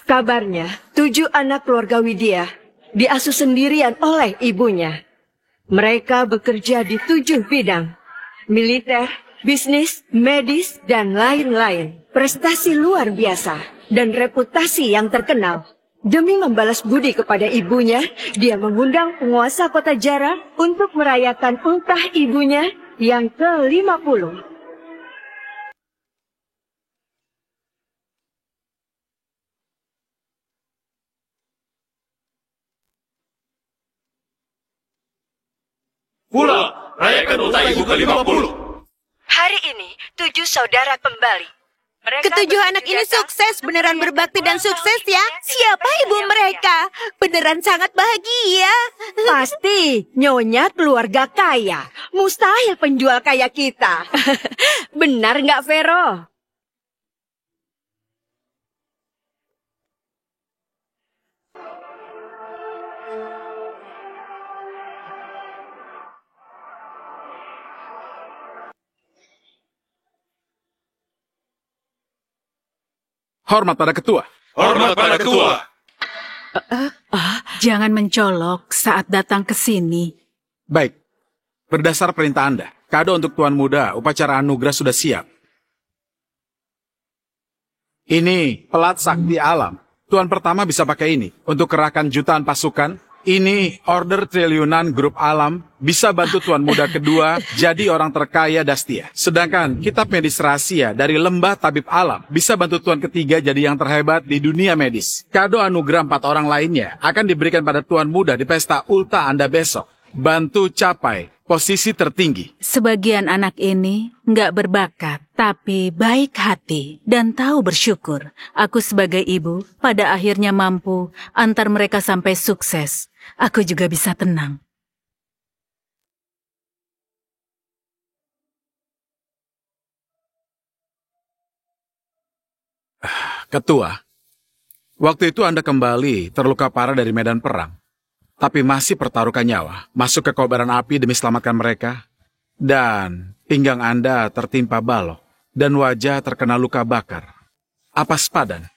Kabarnya, 7 anak keluarga Widya diasuh sendirian oleh ibunya. Mereka bekerja di 7 bidang, militer, bisnis, medis, dan lain-lain. Prestasi luar biasa dan reputasi yang terkenal. Demi membalas budi kepada ibunya, dia mengundang penguasa kota Jara untuk merayakan ultah ibunya yang ke-50. Pula, rayakan ultah ibu ke-50. Hari ini, 7 saudara kembali. Ketujuh anak ini sukses, beneran berbakti dan sukses ya. Siapa ibu mereka? Beneran sangat bahagia. Pasti, Nyonya keluarga kaya. Mustahil penjual kaya kita. Benar nggak, Vero? Hormat pada ketua. Hormat pada ketua. Jangan mencolok saat datang ke sini. Baik, berdasar perintah Anda, kado untuk Tuan Muda, upacara anugerah sudah siap. Ini pelat sakti alam. Tuan pertama bisa pakai ini untuk kerahkan jutaan pasukan. Ini order triliunan grup alam bisa bantu Tuan Muda kedua jadi orang terkaya Dastia. Sedangkan kitab medis rahasia dari lembah tabib alam bisa bantu Tuan ketiga jadi yang terhebat di dunia medis. Kado anugerah 4 orang lainnya akan diberikan pada Tuan Muda di pesta ultah Anda besok. Bantu capai posisi tertinggi. Sebagian anak ini nggak berbakat, tapi baik hati dan tahu bersyukur. Aku sebagai ibu pada akhirnya mampu antar mereka sampai sukses. Aku juga bisa tenang. Ketua, waktu itu Anda kembali terluka parah dari medan perang. Tapi masih pertaruhkan nyawa, masuk ke kobaran api demi selamatkan mereka. Dan pinggang Anda tertimpa balok, dan wajah terkena luka bakar. Apa sepadan?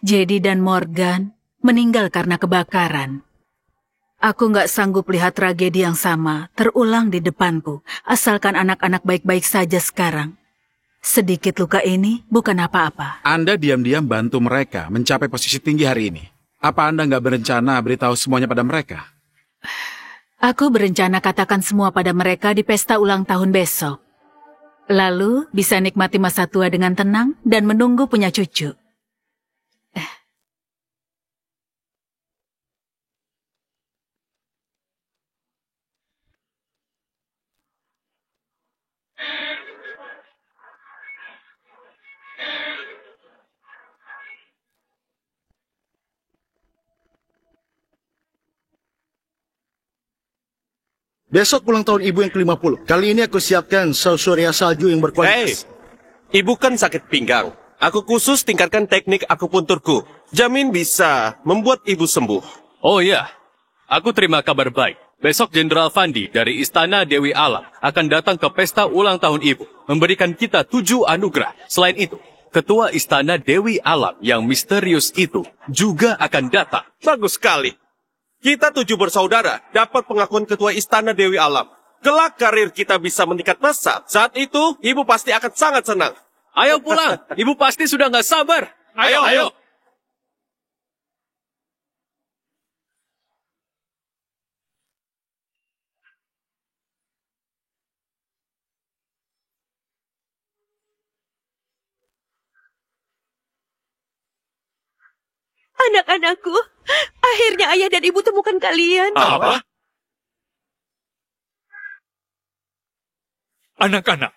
Jedi dan Morgan meninggal karena kebakaran. Aku nggak sanggup lihat tragedi yang sama terulang di depanku, asalkan anak-anak baik-baik saja sekarang. Sedikit luka ini bukan apa-apa. Anda diam-diam bantu mereka mencapai posisi tinggi hari ini. Apa Anda nggak berencana beritahu semuanya pada mereka? Aku berencana katakan semua pada mereka di pesta ulang tahun besok. Lalu bisa nikmati masa tua dengan tenang dan menunggu punya cucu. Besok ulang tahun ibu yang ke-50. Kali ini aku siapkan saus surya salju yang berkualitas. Ibu kan sakit pinggang. Aku khusus tingkatkan teknik akupunturku. Jamin bisa membuat ibu sembuh. Oh iya, aku terima kabar baik. Besok Jenderal Fandi dari Istana Dewi Alam akan datang ke pesta ulang tahun ibu, memberikan kita 7 anugerah. Selain itu, Ketua Istana Dewi Alam yang misterius itu juga akan datang. Bagus sekali. Kita 7 bersaudara dapat pengakuan Ketua Istana Dewi Alam. Kelak karir kita bisa meningkat pesat. Saat itu, ibu pasti akan sangat senang. Ayo pulang, ibu pasti sudah nggak sabar. Ayo. Anak-anakku, akhirnya ayah dan ibu temukan kalian. Apa? Anak-anak,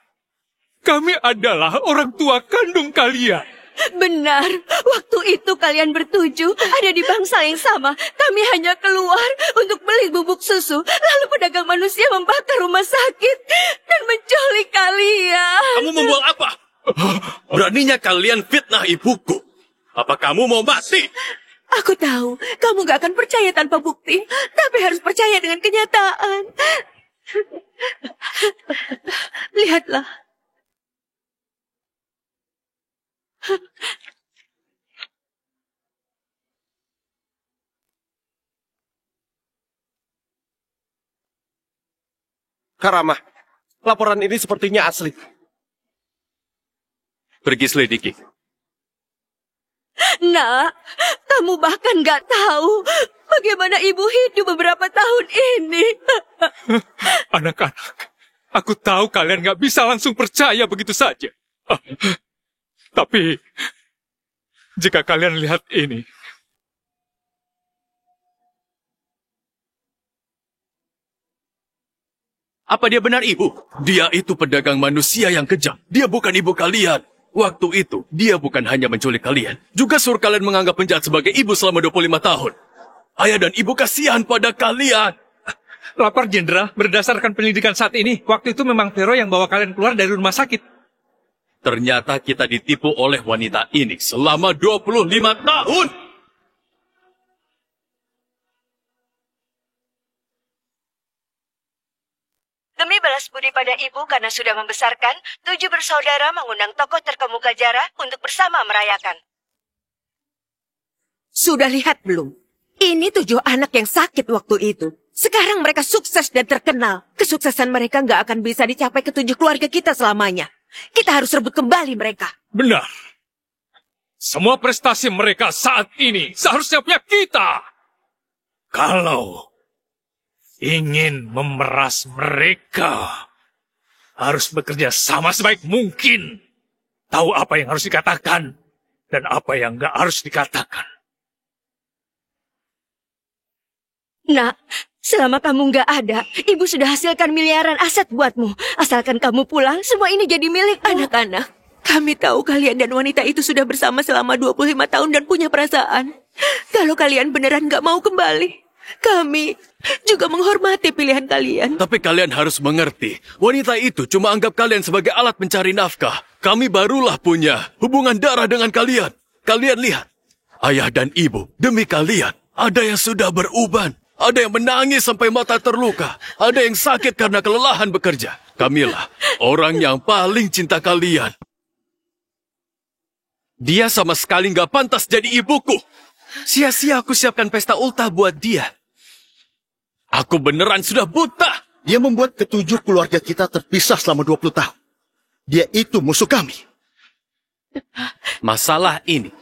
kami adalah orang tua kandung kalian. Benar, waktu itu kalian bertujuh ada di bangsa yang sama. Kami hanya keluar untuk beli bubuk susu. Lalu pedagang manusia membakar rumah sakit dan menculik kalian. Kamu membuang apa? Beraninya kalian fitnah ibuku. Apa kamu mau mati? Aku tahu, kamu gak akan percaya tanpa bukti, tapi harus percaya dengan kenyataan. Lihatlah. Karamah, laporan ini sepertinya asli. Pergi selidiki. Nak, kamu bahkan gak tahu bagaimana ibu hidup beberapa tahun ini. Anak-anak, aku tahu kalian gak bisa langsung percaya begitu saja. Tapi, jika kalian lihat ini, Apa dia benar ibu? Dia itu pedagang manusia yang kejam. Dia bukan ibu kalian. Waktu itu, dia bukan hanya menculik kalian. Juga suruh kalian menganggap penjahat sebagai ibu selama 25 tahun. Ayah dan ibu kasihan pada kalian. lapor jenderal, berdasarkan penyelidikan saat ini, waktu itu memang Vero yang bawa kalian keluar dari rumah sakit. Ternyata kita ditipu oleh wanita ini selama 25 tahun. Demi balas budi pada ibu karena sudah membesarkan, 7 bersaudara mengundang tokoh terkemuka Jara untuk bersama merayakan. Sudah lihat belum? Ini 7 anak yang sakit waktu itu. Sekarang mereka sukses dan terkenal. Kesuksesan mereka nggak akan bisa dicapai ke 7 keluarga kita selamanya. Kita harus rebut kembali mereka. Benar. Semua prestasi mereka saat ini seharusnya punya kita. Kalau ingin memeras mereka, harus bekerja sama sebaik mungkin. Tahu apa yang harus dikatakan dan apa yang nggak harus dikatakan. Nak, selama kamu nggak ada, ibu sudah hasilkan miliaran aset buatmu. Asalkan kamu pulang, semua ini jadi milik Anak-anak, kami tahu kalian dan wanita itu sudah bersama selama 25 tahun dan punya perasaan. Kalau kalian beneran nggak mau kembali, kami juga menghormati pilihan kalian. Tapi kalian harus mengerti, wanita itu cuma anggap kalian sebagai alat pencari nafkah. Kami barulah punya hubungan darah dengan kalian. Kalian lihat, ayah dan ibu, demi kalian, ada yang sudah beruban. Ada yang menangis sampai mata terluka. Ada yang sakit karena kelelahan bekerja. Kamilah, orang yang paling cinta kalian. Dia sama sekali nggak pantas jadi ibuku. Sia-sia aku siapkan pesta ultah buat dia. Aku beneran sudah buta. Dia membuat ke-7 keluarga kita terpisah selama 20 tahun. Dia itu musuh kami. Masalah ini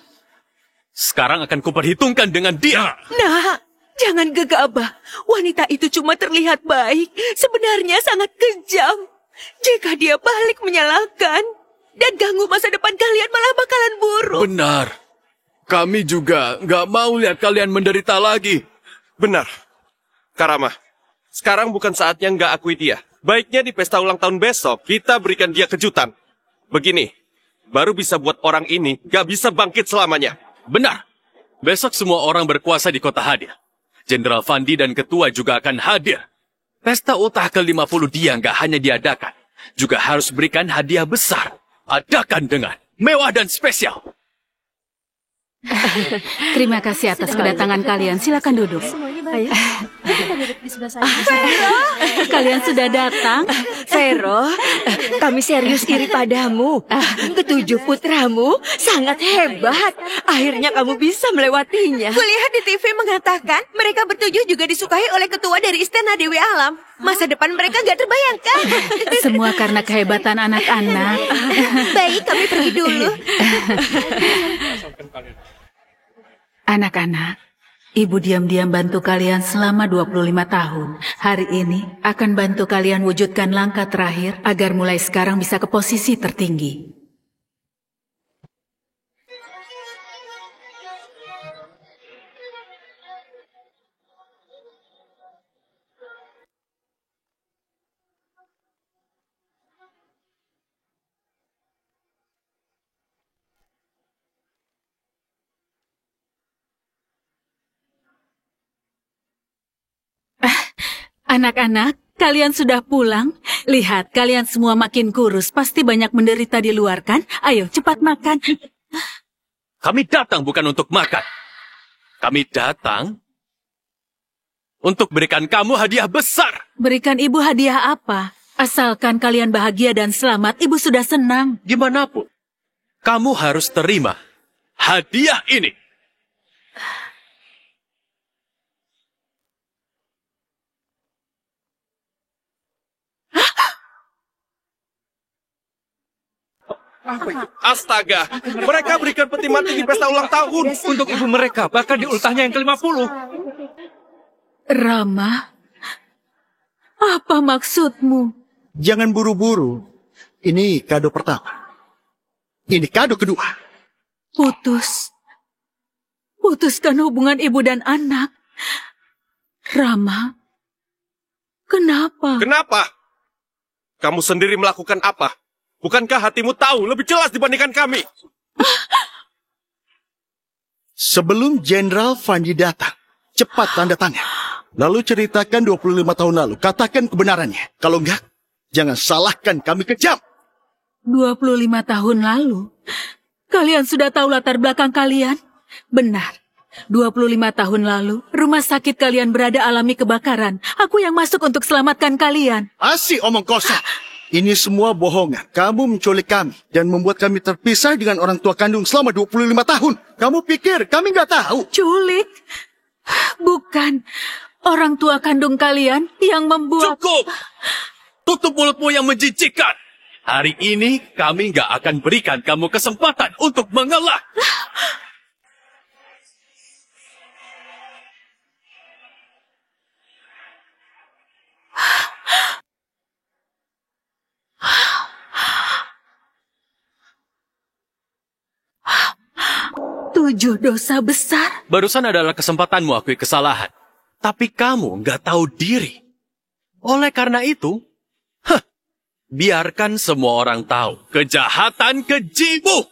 sekarang akan kuperhitungkan dengan dia. Nah, jangan gegabah. Wanita itu cuma terlihat baik. Sebenarnya sangat kejam. Jika dia balik menyalahkan dan ganggu masa depan kalian, malah bakalan buruk. Benar. Kami juga nggak mau lihat kalian menderita lagi. Benar. Karamah, sekarang bukan saatnya nggak akui dia. Baiknya di pesta ulang tahun besok, kita berikan dia kejutan. Begini, baru bisa buat orang ini nggak bisa bangkit selamanya. Benar. Besok semua orang berkuasa di kota hadir. Jenderal Fandi dan ketua juga akan hadir. Pesta ultah ke-50 dia nggak hanya diadakan, juga harus berikan hadiah besar. Adakan dengan mewah dan spesial. Terima kasih atas kedatangan kalian. Silakan duduk. Kalian sudah datang. Vero, kami serius iri padamu. Ke-7 putramu sangat hebat. Akhirnya kamu bisa melewatinya. Kulihat di TV mengatakan mereka bertujuh juga disukai oleh ketua dari Istana Dewi Alam. Masa depan mereka gak terbayangkan. Semua karena kehebatan anak-anak. Baik, kami pergi dulu. Anak-anak, ibu diam-diam bantu kalian selama 25 tahun. Hari ini akan bantu kalian wujudkan langkah terakhir agar mulai sekarang bisa ke posisi tertinggi. Anak-anak, kalian sudah pulang? Lihat, kalian semua makin kurus. Pasti banyak menderita di luar kan? Ayo, cepat makan. Kami datang bukan untuk makan. Kami datang untuk berikan kamu hadiah besar. Berikan ibu hadiah apa? Asalkan kalian bahagia dan selamat, ibu sudah senang. Gimana pun, kamu harus terima hadiah ini. Astaga, mereka berikan peti mati di pesta ulang tahun. Untuk ibu mereka, bahkan di ultahnya yang ke-50. Rama, apa maksudmu? Jangan buru-buru. Ini kado pertama. Ini kado kedua. Putuskan hubungan ibu dan anak. Rama, kenapa? Kenapa? Kamu sendiri melakukan apa? Bukankah hatimu tahu lebih jelas dibandingkan kami? Sebelum Jenderal Fandi datang, cepat tanda tangan. Lalu ceritakan 25 tahun lalu. Katakan kebenarannya. Kalau enggak, jangan salahkan kami kejam. 25 tahun lalu? Kalian sudah tahu latar belakang kalian? Benar. 25 tahun lalu, rumah sakit kalian berada alami kebakaran. Aku yang masuk untuk selamatkan kalian. Asik omong kosong. Ini semua bohongan. Kamu menculik kami dan membuat kami terpisah dengan orang tua kandung selama 25 tahun. Kamu pikir kami nggak tahu? Culik? Bukan. Orang tua kandung kalian yang membuat... Cukup! Tutup mulutmu yang menjijikkan. Hari ini kami nggak akan berikan kamu kesempatan untuk mengalah. Tujuh dosa besar. Barusan adalah kesempatanmu akui kesalahan. Tapi kamu nggak tahu diri. Oleh karena itu, biarkan semua orang tahu kejahatan kejimu.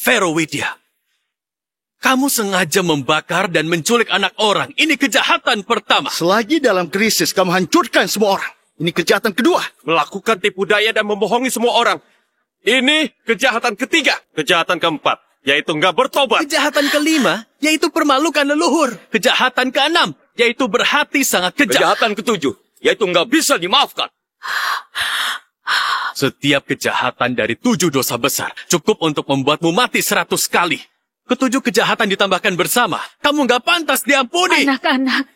Vero Widya, kamu sengaja membakar dan menculik anak orang. Ini kejahatan pertama. Selagi dalam krisis, kamu hancurkan semua orang. Ini kejahatan kedua. Melakukan tipu daya dan membohongi semua orang. Ini kejahatan ketiga. Kejahatan keempat, yaitu nggak bertobat. Kejahatan kelima, yaitu permalukan leluhur. Kejahatan keenam, yaitu berhati sangat kejam. Kejahatan ketujuh, yaitu nggak bisa dimaafkan. Setiap kejahatan dari 7 dosa besar cukup untuk membuatmu mati 100 kali. Ketujuh kejahatan ditambahkan bersama. Kamu nggak pantas diampuni. Anak-anak,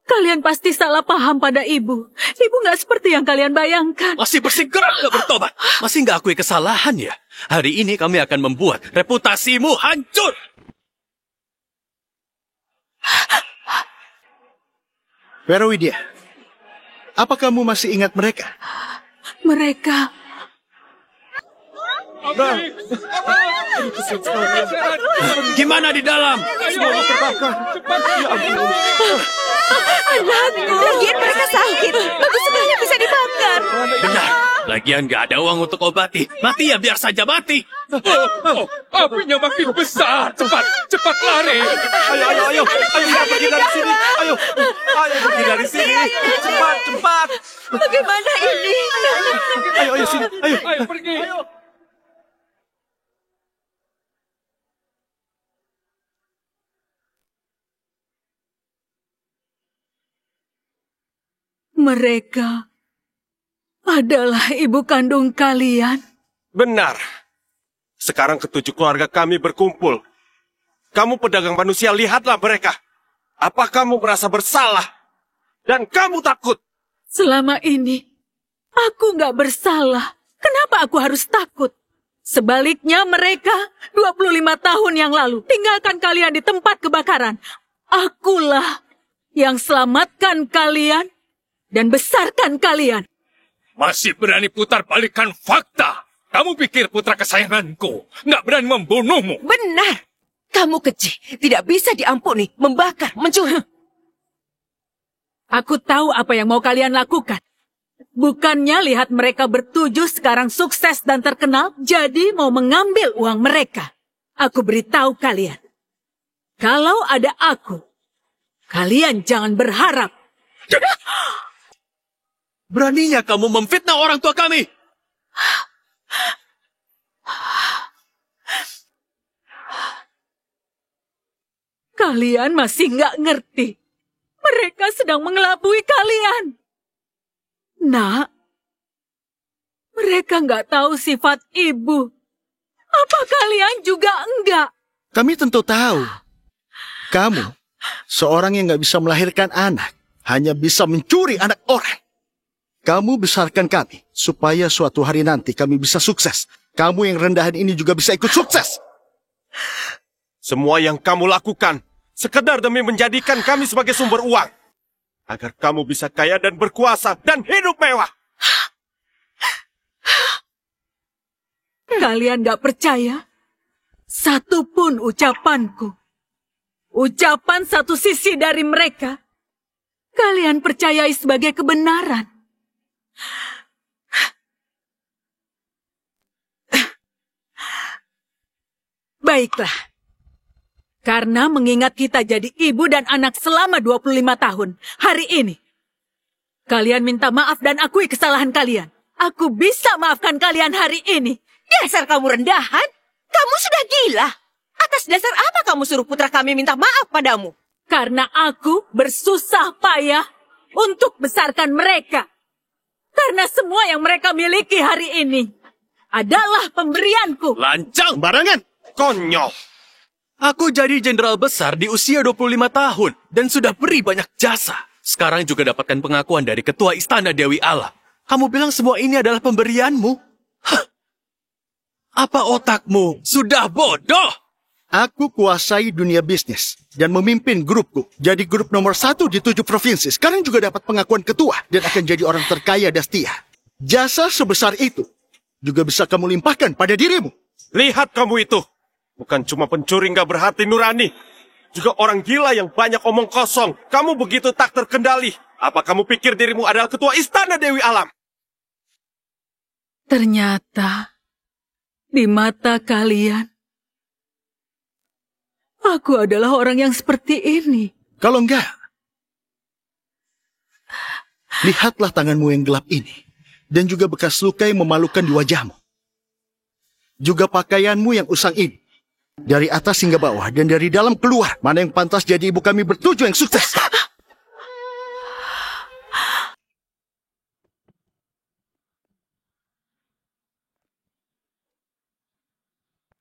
kalian pasti salah paham pada ibu. Ibu nggak seperti yang kalian bayangkan. Masih bersikeras nggak bertobat. Masih nggak akui kesalahan ya. Hari ini kami akan membuat reputasimu hancur. Vero Widya, apa kamu masih ingat mereka? Mereka... Gimana di dalam? Anakku, lagian mereka sakit. Bagus sekali bisa dibakar. Benar. Lagian nggak ada uang untuk obati. Mati ya biar saja mati. Apinya makin besar. Cepat lari. Ayo, kita pergi dari sini. Ayo pergi dari sini. Cepat. Bagaimana ini? Ayo sini. Ayo pergi. Mereka adalah ibu kandung kalian. Benar. Sekarang ketujuh keluarga kami berkumpul. Kamu pedagang manusia, lihatlah mereka. Apa kamu merasa bersalah? Dan kamu takut? Selama ini, aku nggak bersalah. Kenapa aku harus takut? Sebaliknya mereka 25 tahun yang lalu tinggalkan kalian di tempat kebakaran. Akulah yang selamatkan kalian dan besarkan kalian. Masih berani putar balikan fakta. Kamu pikir putra kesayanganku nggak berani membunuhmu? Benar. Kamu keji. Tidak bisa diampuni. Membakar, mencuri. Aku tahu apa yang mau kalian lakukan. Bukannya lihat mereka bertujuh sekarang sukses dan terkenal, jadi mau mengambil uang mereka. Aku beritahu kalian. Kalau ada aku, kalian jangan berharap. Beraninya kamu memfitnah orang tua kami! Kalian masih nggak ngerti. Mereka sedang mengelabui kalian. Nak, mereka nggak tahu sifat ibu. Apa kalian juga enggak? Kami tentu tahu. Kamu, seorang yang nggak bisa melahirkan anak, hanya bisa mencuri anak orang. Kamu besarkan kami, supaya suatu hari nanti kami bisa sukses. Kamu yang rendahan ini juga bisa ikut sukses. Semua yang kamu lakukan, sekedar demi menjadikan kami sebagai sumber uang. Agar kamu bisa kaya dan berkuasa dan hidup mewah. Kalian gak percaya? Satupun ucapanku. Ucapan satu sisi dari mereka. Kalian percayai sebagai kebenaran. Baiklah. Karena mengingat kita jadi ibu dan anak selama 25 tahun, hari ini, kalian minta maaf dan akui kesalahan kalian. Aku bisa maafkan kalian hari ini. Dasar kamu rendahan? Kamu sudah gila. Atas dasar apa kamu suruh putra kami minta maaf padamu? Karena aku bersusah payah untuk besarkan mereka. Karena semua yang mereka miliki hari ini adalah pemberianku. Lancang! Barangan! Konyol! Aku jadi jenderal besar di usia 25 tahun dan sudah beri banyak jasa. Sekarang juga dapatkan pengakuan dari ketua istana Dewi Alam. Kamu bilang semua ini adalah pemberianmu? Hah? Apa otakmu sudah bodoh? Aku kuasai dunia bisnis dan memimpin grupku. Jadi grup nomor 1 di 7 provinsi. Sekarang juga dapat pengakuan ketua dan akan jadi orang terkaya dan setia. Jasa sebesar itu juga bisa kamu limpahkan pada dirimu. Lihat kamu itu. Bukan cuma pencuri nggak berhati nurani. Juga orang gila yang banyak omong kosong. Kamu begitu tak terkendali. Apa kamu pikir dirimu adalah ketua istana Dewi Alam? Ternyata, di mata kalian, aku adalah orang yang seperti ini. Kalau enggak, lihatlah tanganmu yang gelap ini. Dan juga bekas luka yang memalukan di wajahmu. Juga pakaianmu yang usang ini. Dari atas hingga bawah dan dari dalam keluar. Mana yang pantas jadi ibu kami bertujuh yang sukses?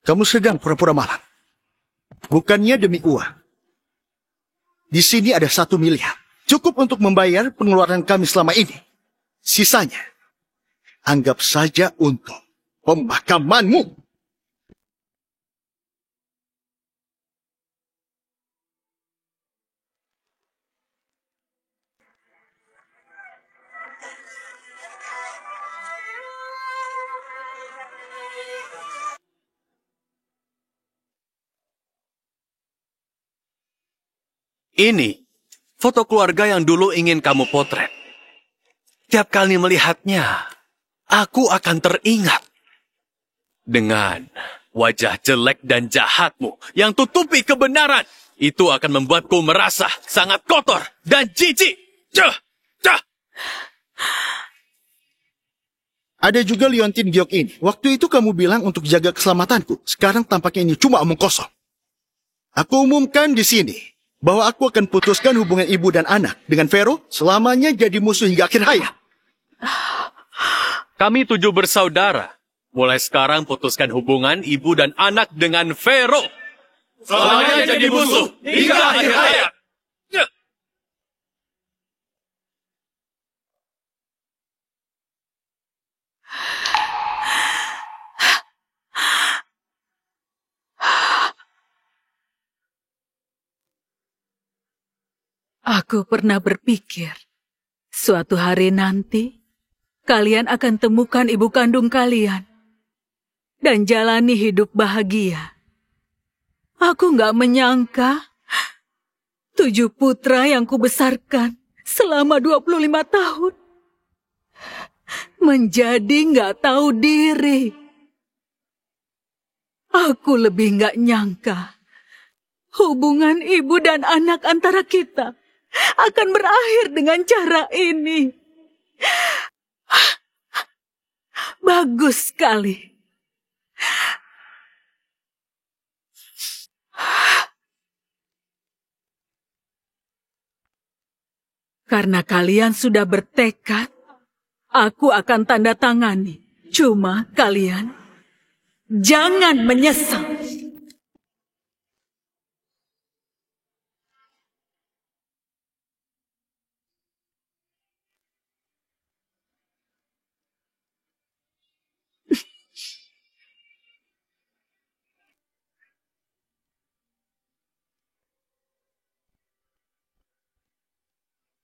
Kamu sedang pura-pura malang. Bukannya demi uang. Di sini ada 1 miliar. Cukup untuk membayar pengeluaran kami selama ini. Sisanya, anggap saja untuk pemakamanmu. Ini foto keluarga yang dulu ingin kamu potret. Tiap kali melihatnya, aku akan teringat dengan wajah jelek dan jahatmu yang tutupi kebenaran. Itu akan membuatku merasa sangat kotor dan jijik. Ada juga liontin giok ini. Waktu itu kamu bilang untuk jaga keselamatanku. Sekarang tampaknya ini cuma omong kosong. Aku umumkan di sini bahwa aku akan putuskan hubungan ibu dan anak dengan Vero selamanya jadi musuh hingga akhir hayat. Kami 7 bersaudara. Mulai sekarang putuskan hubungan ibu dan anak dengan Vero. Selamanya jadi musuh hingga akhir hayat. Aku pernah berpikir, suatu hari nanti, kalian akan temukan ibu kandung kalian dan jalani hidup bahagia. Aku nggak menyangka 7 putra yang kubesarkan selama 25 tahun menjadi nggak tahu diri. Aku lebih nggak nyangka hubungan ibu dan anak antara kita akan berakhir dengan cara ini. Bagus sekali. Karena kalian sudah bertekad, aku akan tanda tangani. Cuma kalian jangan menyesal.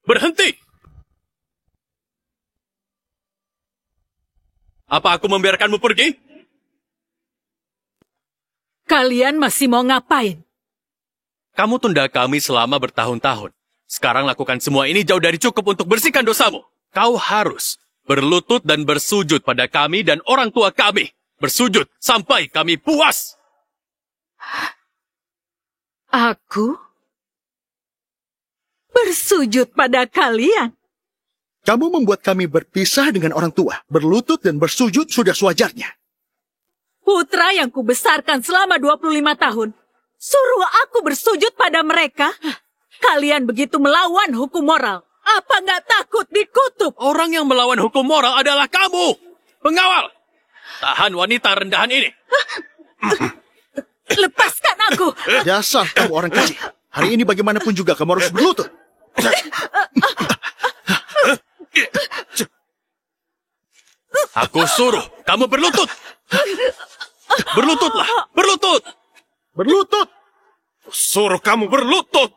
Berhenti! Apa aku membiarkanmu pergi? Kalian masih mau ngapain? Kamu tunda kami selama bertahun-tahun. Sekarang lakukan semua ini jauh dari cukup untuk bersihkan dosamu. Kau harus berlutut dan bersujud pada kami dan orang tua kami. Bersujud sampai kami puas. Aku bersujud pada kalian. Kamu membuat kami berpisah dengan orang tua. Berlutut dan bersujud sudah sewajarnya. Putra yang kubesarkan selama 25 tahun. Suruh aku bersujud pada mereka. Kalian begitu melawan hukum moral. Apa nggak takut dikutuk? Orang yang melawan hukum moral adalah kamu. Pengawal, tahan wanita rendahan ini. Lepaskan aku. Dasar kamu orang kecil. Hari ini bagaimanapun juga kamu harus berlutut. Aku suruh kamu berlutut. Berlututlah, berlutut. Berlutut. Suruh kamu berlutut.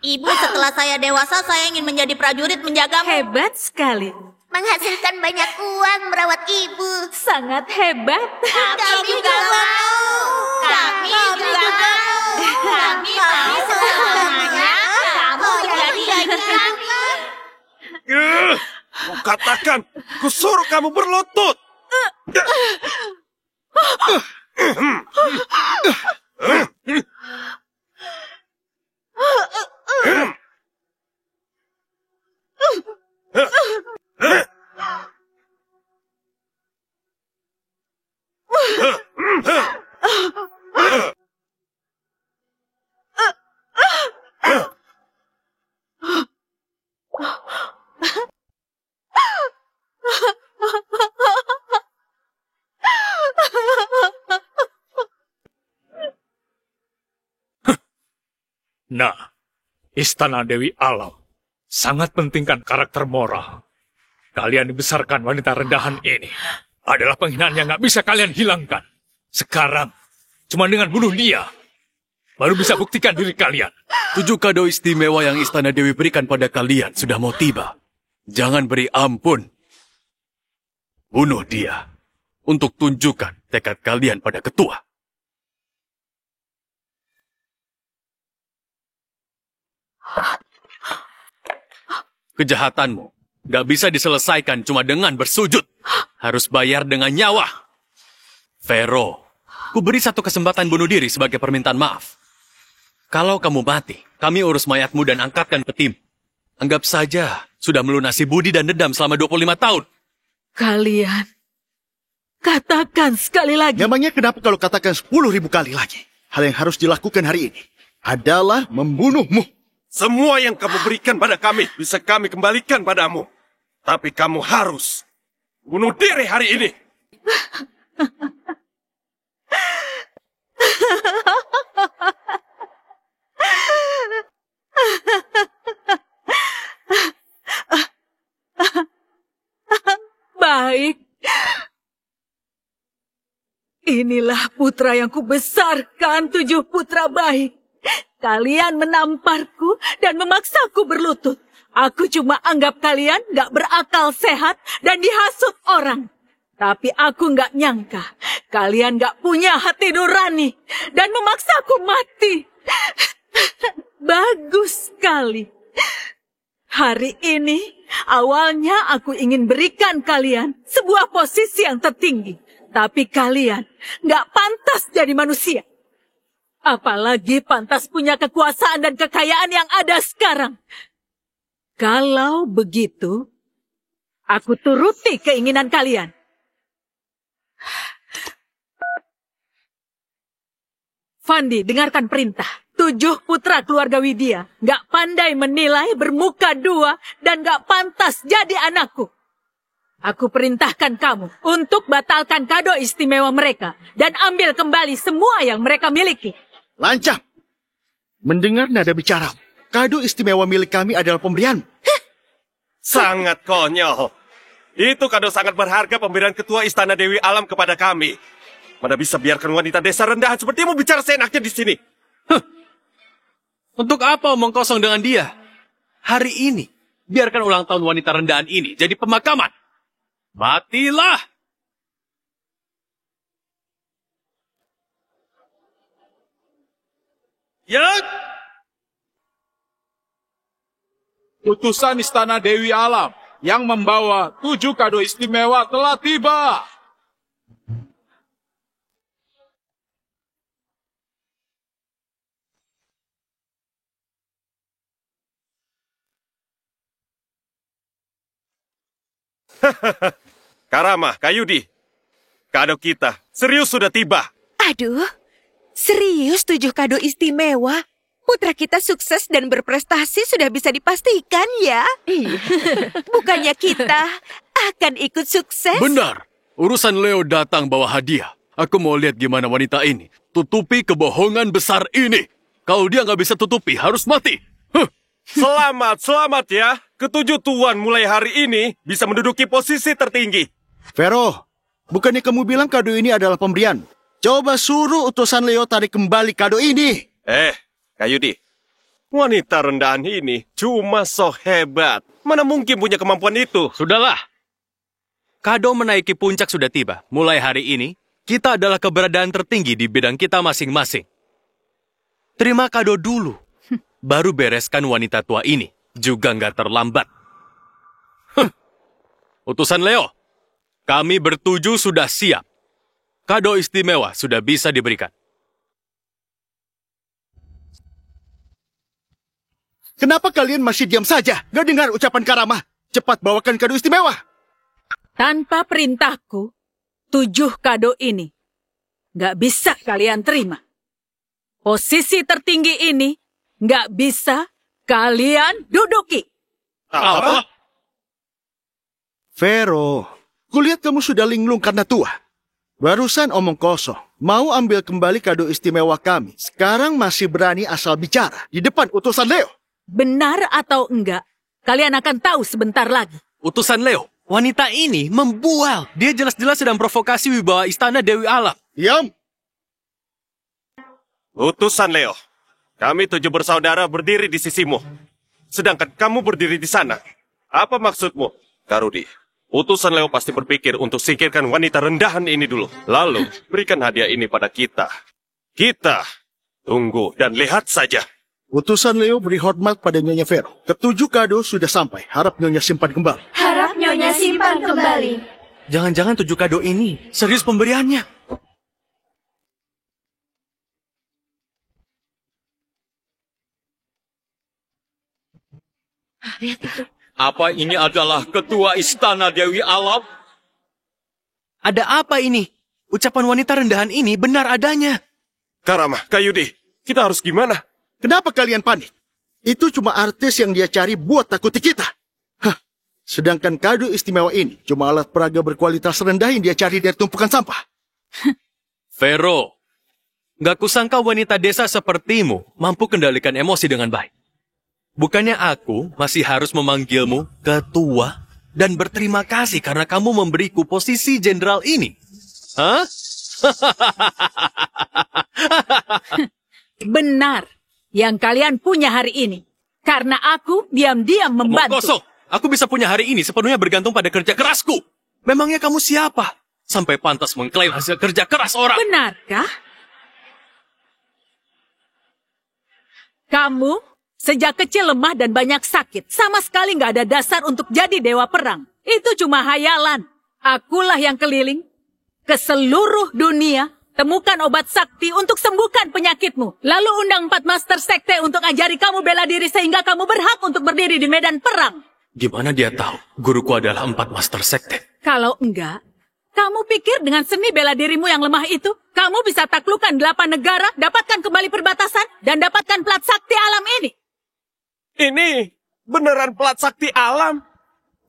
Ibu, setelah saya dewasa, saya ingin menjadi prajurit menjagamu. Hebat sekali. Menghasilkan banyak uang merawat ibu. Sangat hebat. Kami juga mau. Kami juga mau. Kami mau selamanya. Kamu menjadi kami. Katakan, kusuruh kamu berlutut. Nah, Istana Dewi Alam sangat pentingkan karakter moral. Kalian dibesarkan wanita rendahan ini adalah penghinaan yang nggak bisa kalian hilangkan. Sekarang, cuma dengan bunuh dia, baru bisa buktikan diri kalian. 7 kado istimewa yang Istana Dewi berikan pada kalian sudah mau tiba. Jangan beri ampun. Bunuh dia untuk tunjukkan tekad kalian pada ketua. Kejahatanmu gak bisa diselesaikan cuma dengan bersujud. Harus bayar dengan nyawa. Vero, ku beri 1 kesempatan bunuh diri sebagai permintaan maaf. Kalau kamu mati, kami urus mayatmu dan angkatkan petimu. Anggap saja sudah melunasi budi dan dendam selama 25 tahun. Kalian, katakan sekali lagi. Memangnya kenapa kalau katakan 10.000 kali lagi? Hal yang harus dilakukan hari ini adalah membunuhmu. Semua yang kamu berikan pada kami bisa kami kembalikan padamu. Tapi kamu harus bunuh diri hari ini. Baik. Inilah putra yang kubesarkan, 7 putra baik. Kalian menamparku dan memaksaku berlutut. Aku cuma anggap kalian gak berakal sehat dan dihasut orang. Tapi aku gak nyangka kalian gak punya hati nurani dan memaksaku mati. Bagus sekali. Hari ini awalnya aku ingin berikan kalian sebuah posisi yang tertinggi. Tapi kalian gak pantas jadi manusia. Apalagi pantas punya kekuasaan dan kekayaan yang ada sekarang. Kalau begitu, aku turuti keinginan kalian. Fandi, dengarkan perintah. 7 putra keluarga Widya gak pandai menilai, bermuka 2, dan gak pantas jadi anakku. Aku perintahkan kamu untuk batalkan kado istimewa mereka dan ambil kembali semua yang mereka miliki. Lancang. Mendengar nada bicara, kado istimewa milik kami adalah pemberian. Sangat konyol. Itu kado sangat berharga pemberian ketua Istana Dewi Alam kepada kami. Mana bisa biarkan wanita desa rendahan sepertimu bicara seenaknya di sini? Untuk apa omong kosong dengan dia? Hari ini, biarkan ulang tahun wanita rendahan ini jadi pemakaman. Matilah! Ya! Utusan Istana Dewi Alam yang membawa 7 kado istimewa telah tiba. Karama, Kayudi, kado kita serius sudah tiba. Aduh, serius 7 kado istimewa? Putra kita sukses dan berprestasi sudah bisa dipastikan ya? Iya. Bukannya kita akan ikut sukses? Benar, urusan Leo datang bawa hadiah. Aku mau lihat gimana wanita ini tutupi kebohongan besar ini. Kalau dia nggak bisa tutupi, harus mati. Selamat ya. Ketujuh tuan mulai hari ini bisa menduduki posisi tertinggi. Vero, bukannya kamu bilang kado ini adalah pemberian? Coba suruh utusan Leo tarik kembali kado ini. Kayudi, wanita rendahan ini cuma so hebat. Mana mungkin punya kemampuan itu? Sudahlah. Kado menaiki puncak sudah tiba. Mulai hari ini, kita adalah keberadaan tertinggi di bidang kita masing-masing. Terima kado dulu. Baru bereskan wanita tua ini. Juga nggak terlambat. Utusan Leo, kami bertujuh sudah siap. Kado istimewa sudah bisa diberikan. Kenapa kalian masih diam saja? Gak dengar ucapan Karama? Cepat bawakan kado istimewa. Tanpa perintahku, 7 kado ini nggak bisa kalian terima. Posisi tertinggi ini nggak bisa kalian duduki. Apa? Vero, kulihat kamu sudah linglung karena tua. Barusan omong kosong. Mau ambil kembali kado istimewa kami. Sekarang masih berani asal bicara di depan utusan Leo. Benar atau enggak, kalian akan tahu sebentar lagi. Utusan Leo, wanita ini membual. Dia jelas-jelas sedang provokasi wibawa Istana Dewi Alam. Diam. Utusan Leo, kami 7 bersaudara berdiri di sisimu. Sedangkan kamu berdiri di sana. Apa maksudmu? Karudi, utusan Leo pasti berpikir untuk singkirkan wanita rendahan ini dulu. Lalu, berikan hadiah ini pada kita. Kita tunggu dan lihat saja. Utusan Leo beri hormat pada Nyonya Vero. Ketujuh kado sudah sampai. Harap Nyonya simpan kembali. Harap Nyonya simpan kembali. Jangan-jangan 7 kado ini serius pemberiannya. Lihat itu. Apa ini adalah ketua Istana Dewi Alam? Ada apa ini? Ucapan wanita rendahan ini benar adanya. Karama, Kayudi, kita harus gimana? Kenapa kalian panik? Itu cuma artis yang dia cari buat takuti kita. Hah. Sedangkan kado istimewa ini cuma alat peraga berkualitas rendah yang dia cari dari tumpukan sampah. Vero, gak kusangka wanita desa sepertimu mampu kendalikan emosi dengan baik. Bukannya aku masih harus memanggilmu ketua dan berterima kasih karena kamu memberiku posisi jenderal ini? Hah? Benar yang kalian punya hari ini. Karena aku diam-diam membantu. Kosong. Aku bisa punya hari ini sepenuhnya bergantung pada kerja kerasku. Memangnya kamu siapa? Sampai pantas mengklaim hasil kerja keras orang. Benarkah? Kamu sejak kecil lemah dan banyak sakit. Sama sekali nggak ada dasar untuk jadi dewa perang. Itu cuma hayalan. Akulah yang keliling ke seluruh dunia Temukan obat sakti untuk sembuhkan penyakitmu. Lalu undang 4 master sekte untuk ajari kamu bela diri sehingga kamu berhak untuk berdiri di medan perang. Gimana dia tahu guruku adalah 4 master sekte? Kalau enggak, kamu pikir dengan seni bela dirimu yang lemah itu, kamu bisa taklukkan 8 negara, dapatkan kembali perbatasan, dan dapatkan plat sakti alam ini? Ini beneran pelat sakti alam.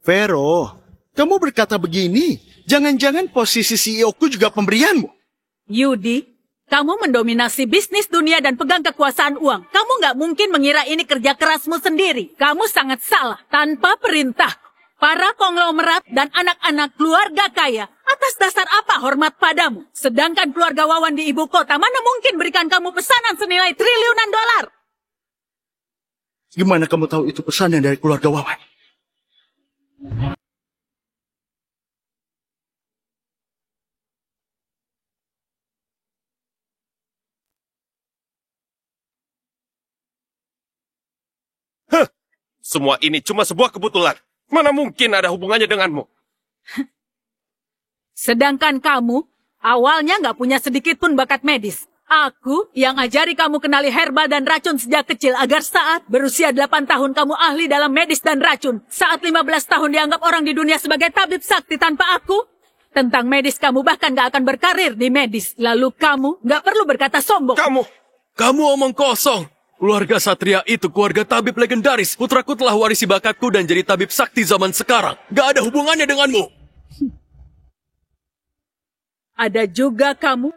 Vero, kamu berkata begini, jangan-jangan posisi CEO-ku juga pemberianmu. Yudi, kamu mendominasi bisnis dunia dan pegang kekuasaan uang. Kamu nggak mungkin mengira ini kerja kerasmu sendiri. Kamu sangat salah. Tanpa perintah, para konglomerat dan anak-anak keluarga kaya, atas dasar apa hormat padamu? Sedangkan keluarga Wawan di ibu kota, mana mungkin berikan kamu pesanan senilai triliunan dolar? Gimana kamu tahu itu pesanan dari keluarga Wawan? Semua ini cuma sebuah kebetulan. Mana mungkin ada hubungannya denganmu? Sedangkan kamu, awalnya nggak punya sedikit pun bakat medis. Aku yang ajari kamu kenali herba dan racun sejak kecil agar saat berusia 8 tahun kamu ahli dalam medis dan racun. Saat 15 tahun dianggap orang di dunia sebagai tabib sakti tanpa aku. Tentang medis kamu bahkan nggak akan berkarir di medis. Lalu kamu nggak perlu berkata sombong. Kamu omong kosong. Keluarga Satria itu keluarga tabib legendaris. Putraku telah warisi bakatku dan jadi tabib sakti zaman sekarang. Gak ada hubungannya denganmu. Ada juga kamu,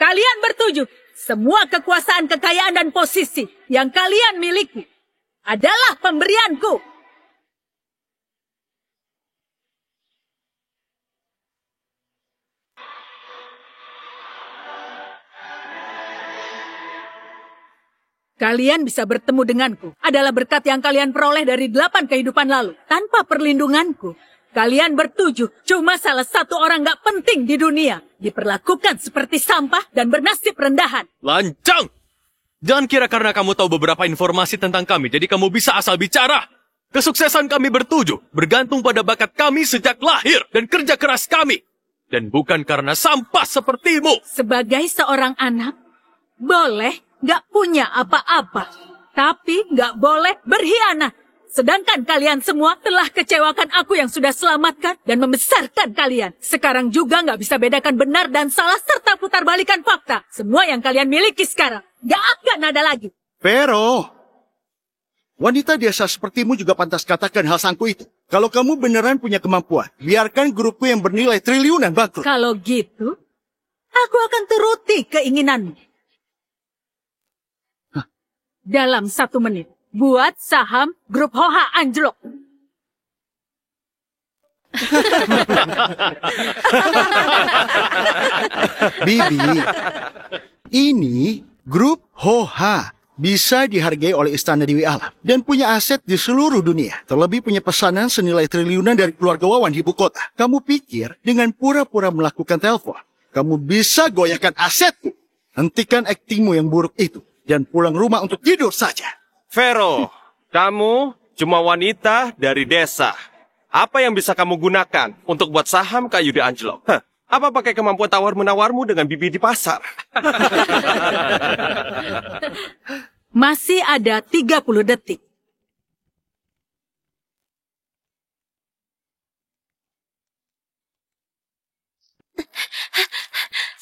kalian bertujuh. Semua kekuasaan, kekayaan, dan posisi yang kalian miliki adalah pemberianku. Kalian bisa bertemu denganku adalah berkat yang kalian peroleh dari 8 kehidupan lalu. Tanpa perlindunganku, kalian bertujuh cuma salah satu orang gak penting di dunia. Diperlakukan seperti sampah dan bernasib rendahan. Lancang! Jangan kira karena kamu tahu beberapa informasi tentang kami, jadi kamu bisa asal bicara. Kesuksesan kami bertujuh bergantung pada bakat kami sejak lahir dan kerja keras kami. Dan bukan karena sampah sepertimu. Sebagai seorang anak, boleh nggak punya apa-apa, tapi nggak boleh berkhianat. Sedangkan kalian semua telah kecewakan aku yang sudah selamatkan dan membesarkan kalian. Sekarang juga nggak bisa bedakan benar dan salah serta putar balikan fakta. Semua yang kalian miliki sekarang nggak akan ada lagi. Vero, wanita biasa sepertimu juga pantas katakan hal sangku itu. Kalau kamu beneran punya kemampuan, biarkan grupku yang bernilai triliunan bangkrut. Kalau gitu, aku akan turuti keinginanmu. Dalam 1 menit, buat saham grup Hoha anjlok. Bibi, ini grup Hoha bisa dihargai oleh Istana Dewi Alam dan punya aset di seluruh dunia. Terlebih punya pesanan senilai triliunan dari keluarga Wawan di ibu kota. Kamu pikir dengan pura-pura melakukan telepon, kamu bisa goyahkan asetku? Hentikan aktingmu yang buruk itu dan pulang rumah untuk tidur saja. Vero, kamu cuma wanita dari desa. Apa yang bisa kamu gunakan untuk buat saham kayu di anjlok? Apa pakai kemampuan tawar-menawarmu dengan bibi di pasar? Masih ada 30 detik.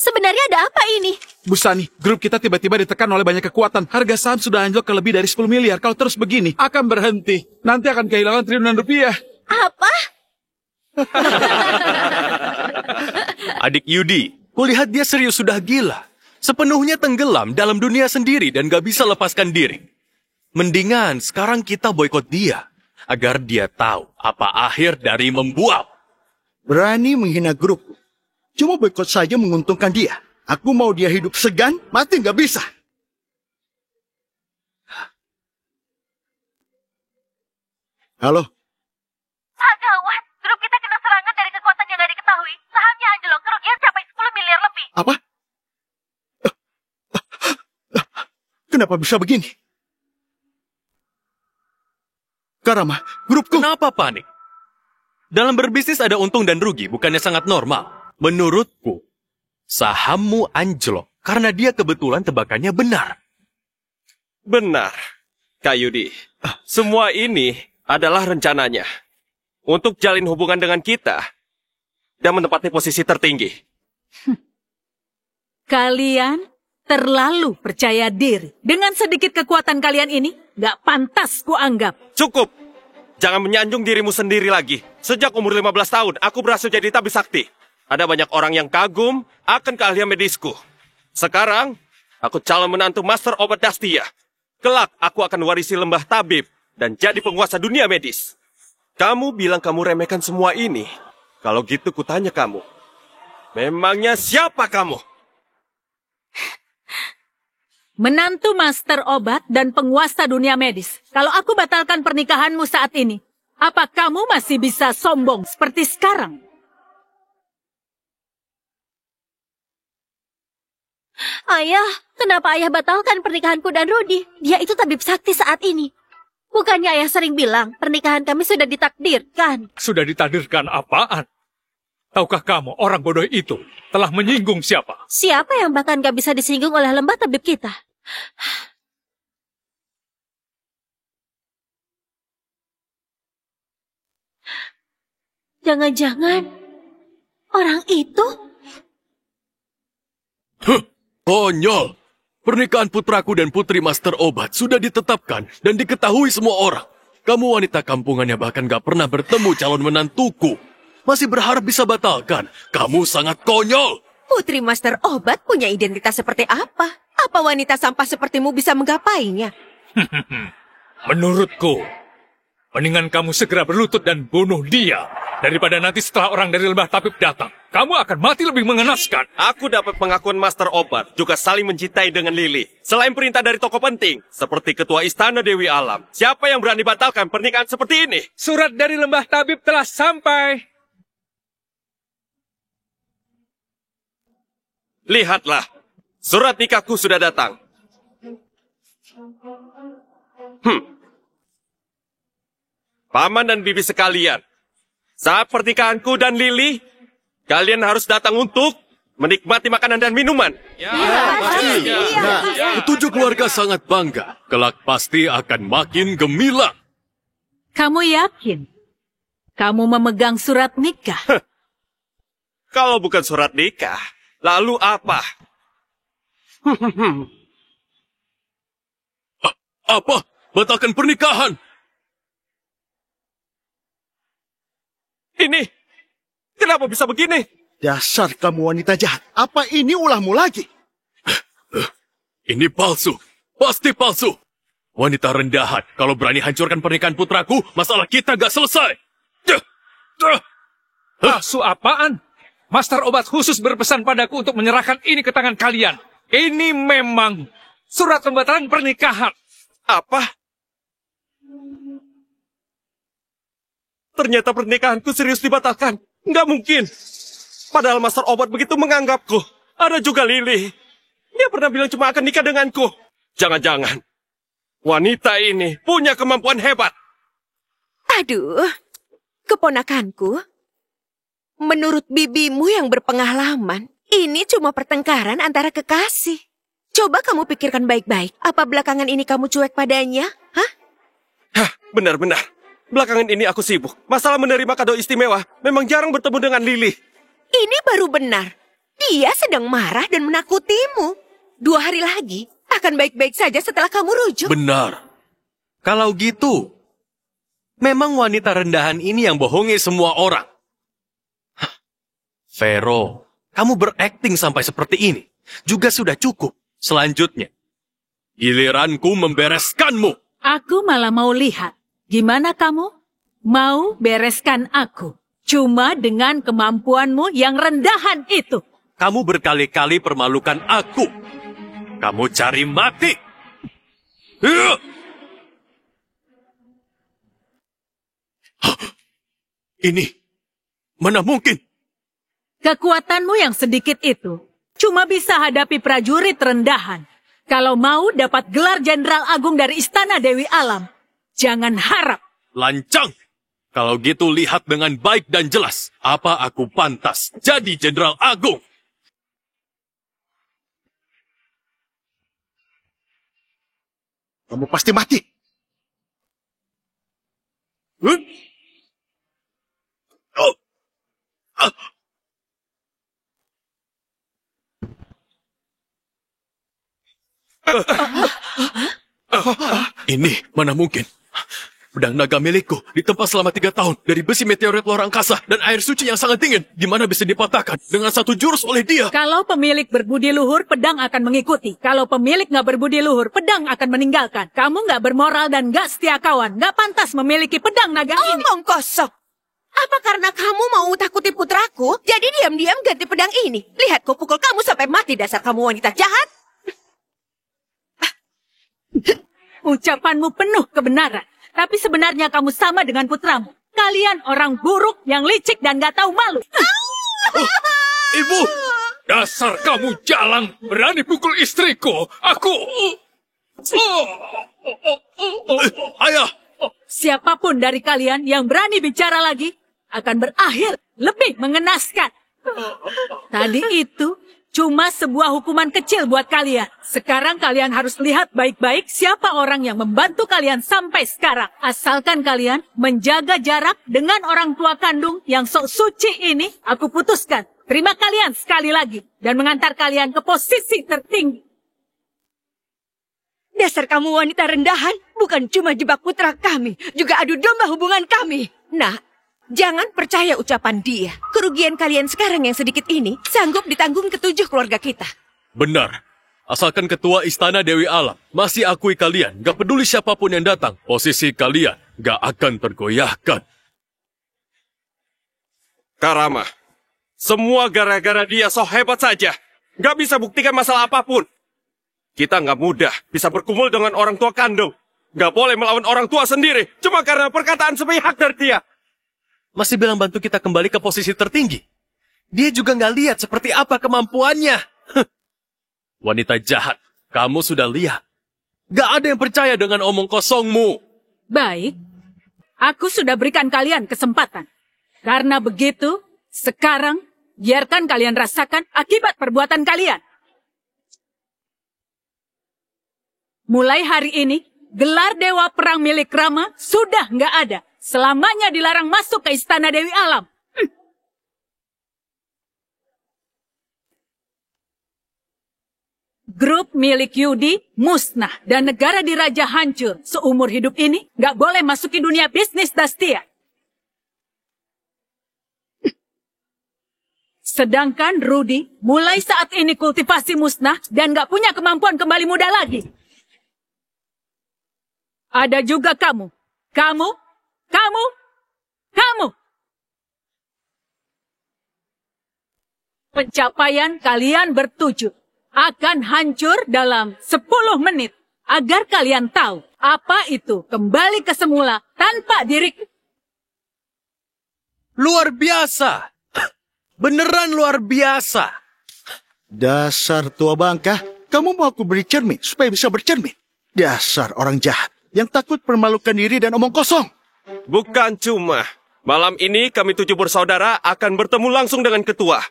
Sebenarnya ada apa ini? Bu Sani, grup kita tiba-tiba ditekan oleh banyak kekuatan. Harga saham sudah anjlok ke lebih dari 10 miliar. Kalau terus begini, akan berhenti. Nanti akan kehilangan triliunan rupiah. Apa? Adik Yudi, kulihat dia serius sudah gila. Sepenuhnya tenggelam dalam dunia sendiri dan gak bisa lepaskan diri. Mendingan sekarang kita boikot dia, agar dia tahu apa akhir dari membual. Berani menghina grupku. Cuma boikot saja menguntungkan dia. Aku mau dia hidup segan, mati nggak bisa. Halo? Gawat, grup kita kena serangan dari kekuatan yang nggak diketahui. Sahamnya anjlok, kerugian capai 10 miliar lebih. Apa? Kenapa bisa begini? Karama, grupku... Kenapa panik? Dalam berbisnis ada untung dan rugi, bukannya sangat normal. Menurutku, Sahammu anjlok karena dia kebetulan tebakannya benar. Benar, Kak Yudi. Semua ini adalah rencananya. Untuk jalin hubungan dengan kita dan menempati posisi tertinggi. Kalian terlalu percaya diri. Dengan sedikit kekuatan kalian ini, gak pantas kuanggap. Cukup. Jangan menyanjung dirimu sendiri lagi. Sejak umur 15 tahun, aku berhasil jadi tabib sakti. Ada banyak orang yang kagum akan keahlian medisku. Sekarang, aku calon menantu Master Obat Dastia. Kelak, aku akan warisi lembah tabib dan jadi penguasa dunia medis. Kamu bilang kamu remehkan semua ini. Kalau gitu kutanya kamu. Memangnya siapa kamu? Menantu Master Obat dan penguasa dunia medis. Kalau aku batalkan pernikahanmu saat ini, apa kamu masih bisa sombong seperti sekarang? Ayah, kenapa ayah batalkan pernikahanku dan Rudy? Dia itu tabib sakti saat ini. Bukannya ayah sering bilang pernikahan kami sudah ditakdirkan? Sudah ditakdirkan apaan? Tahukah kamu orang bodoh itu telah menyinggung siapa? Siapa yang bahkan gak bisa disinggung oleh lembah tabib kita? Jangan-jangan orang itu? Konyol. Pernikahan putraku dan putri Master Obat sudah ditetapkan dan diketahui semua orang. Kamu wanita kampungannya bahkan gak pernah bertemu calon menantuku. Masih berharap bisa batalkan. Kamu sangat konyol. Putri Master Obat punya identitas seperti apa? Apa wanita sampah sepertimu bisa menggapainya? Menurutku, mendingan kamu segera berlutut dan bunuh dia. Daripada nanti setelah orang dari lembah tabib datang, kamu akan mati lebih mengenaskan. Aku dapat pengakuan Master Obat, juga saling mencintai dengan Lily. Selain perintah dari tokoh penting, seperti Ketua Istana Dewi Alam, siapa yang berani batalkan pernikahan seperti ini? Surat dari lembah tabib telah sampai. Lihatlah, surat nikahku sudah datang. Paman dan bibi sekalian, saat pernikahanku dan Lily, kalian harus datang untuk menikmati makanan dan minuman. Ketujuh keluarga sangat bangga. Kelak pasti akan makin gemilang. Kamu yakin? Kamu memegang surat nikah? Kalau bukan surat nikah, lalu apa? Apa? Batalkan pernikahan? Ini, kenapa bisa begini? Dasar kamu wanita jahat. Apa ini ulahmu lagi? Ini palsu. Pasti palsu. Wanita rendahan. Kalau berani hancurkan pernikahan putraku, masalah kita gak selesai. Palsu apaan? Master Obat khusus berpesan padaku untuk menyerahkan ini ke tangan kalian. Ini memang surat pembatalan pernikahan. Apa? Ternyata pernikahanku serius dibatalkan. Nggak mungkin. Padahal Master Obat begitu menganggapku. Ada juga Lily. Dia pernah bilang cuma akan nikah denganku. Jangan-jangan wanita ini punya kemampuan hebat. Aduh, keponakanku. Menurut bibimu yang berpengalaman, ini cuma pertengkaran antara kekasih. Coba kamu pikirkan baik-baik. Apa belakangan ini kamu cuek padanya? Hah? Hah, benar-benar. Belakangan ini aku sibuk. Masalah menerima kado istimewa, memang jarang bertemu dengan Lily. Ini baru benar. Dia sedang marah dan menakutimu. 2 hari lagi akan baik-baik saja setelah kamu rujuk. Benar. Kalau gitu, memang wanita rendahan ini yang bohongi semua orang. Vero, kamu berakting sampai seperti ini. Juga sudah cukup. Selanjutnya, giliranku membereskanmu. Aku malah mau lihat. Gimana kamu? Mau bereskan aku? Cuma dengan kemampuanmu yang rendahan itu. Kamu berkali-kali permalukan aku. Kamu cari mati. Ini, mana mungkin? Kekuatanmu yang sedikit itu cuma bisa hadapi prajurit rendahan. Kalau mau dapat gelar Jenderal Agung dari Istana Dewi Alam, jangan harap. Lancang. Kalau gitu lihat dengan baik dan jelas. Apa aku pantas jadi Jenderal Agung? kamu pasti mati. Ini mana mungkin? Pedang naga milikku ditempa selama 3 tahun dari besi meteorit luar angkasa dan air suci yang sangat dingin. Gimana bisa dipatahkan dengan 1 jurus oleh dia? Kalau pemilik berbudi luhur, pedang akan mengikuti. Kalau pemilik nggak berbudi luhur, pedang akan meninggalkan. Kamu nggak bermoral dan nggak setia kawan. Nggak pantas memiliki pedang naga ini. Omong kosong. Apa karena kamu mau takuti putraku? Jadi diam-diam ganti pedang ini. Lihat, ku pukul kamu sampai mati, dasar kamu wanita jahat. Ucapanmu penuh kebenaran. Tapi sebenarnya kamu sama dengan putramu. Kalian orang buruk yang licik dan gak tahu malu. Ibu, dasar kamu jalang berani pukul istriku. Aku... Ayah! Siapapun dari kalian yang berani bicara lagi akan berakhir lebih mengenaskan. Tadi itu cuma sebuah hukuman kecil buat kalian. Sekarang kalian harus lihat baik-baik siapa orang yang membantu kalian sampai sekarang. Asalkan kalian menjaga jarak dengan orang tua kandung yang sok suci ini, aku putuskan terima kalian sekali lagi dan mengantar kalian ke posisi tertinggi. Dasar kamu wanita rendahan, bukan cuma jebak putra kami, juga adu domba hubungan kami. Nah, jangan percaya ucapan dia. Kerugian kalian sekarang yang sedikit ini sanggup ditanggung ke-7 keluarga kita. Benar. Asalkan ketua Istana Dewi Alam masih akui kalian, gak peduli siapapun yang datang, posisi kalian gak akan tergoyahkan. Karama, semua gara-gara dia so hebat saja. Gak bisa buktikan masalah apapun. Kita nggak mudah bisa berkumpul dengan orang tua kandung. Nggak boleh melawan orang tua sendiri, cuma karena perkataan sepihak dari dia. Masih bilang bantu kita kembali ke posisi tertinggi. Dia juga nggak lihat seperti apa kemampuannya. Wanita jahat, kamu sudah lihat. Nggak ada yang percaya dengan omong kosongmu. Baik, aku sudah berikan kalian kesempatan. Karena begitu, sekarang biarkan kalian rasakan akibat perbuatan kalian. Mulai hari ini, gelar Dewa Perang milik Rama sudah nggak ada. Selamanya dilarang masuk ke Istana Dewi Alam. Grup milik Yudi musnah dan negara diraja hancur. Seumur hidup ini nggak boleh masuki dunia bisnis Dastia. Sedangkan Rudy mulai saat ini kultivasi musnah dan nggak punya kemampuan kembali muda lagi. Ada juga kamu. Kamu. Pencapaian kalian bertujuh akan hancur dalam 10 menit. Agar kalian tahu apa itu kembali ke semula tanpa diriku. Luar biasa. Beneran luar biasa. Dasar tua bangka, kamu mau aku beri cermin supaya bisa bercermin. Dasar orang jahat yang takut permalukan diri dan omong kosong. Bukan cuma. Malam ini kami 7 bersaudara akan bertemu langsung dengan ketua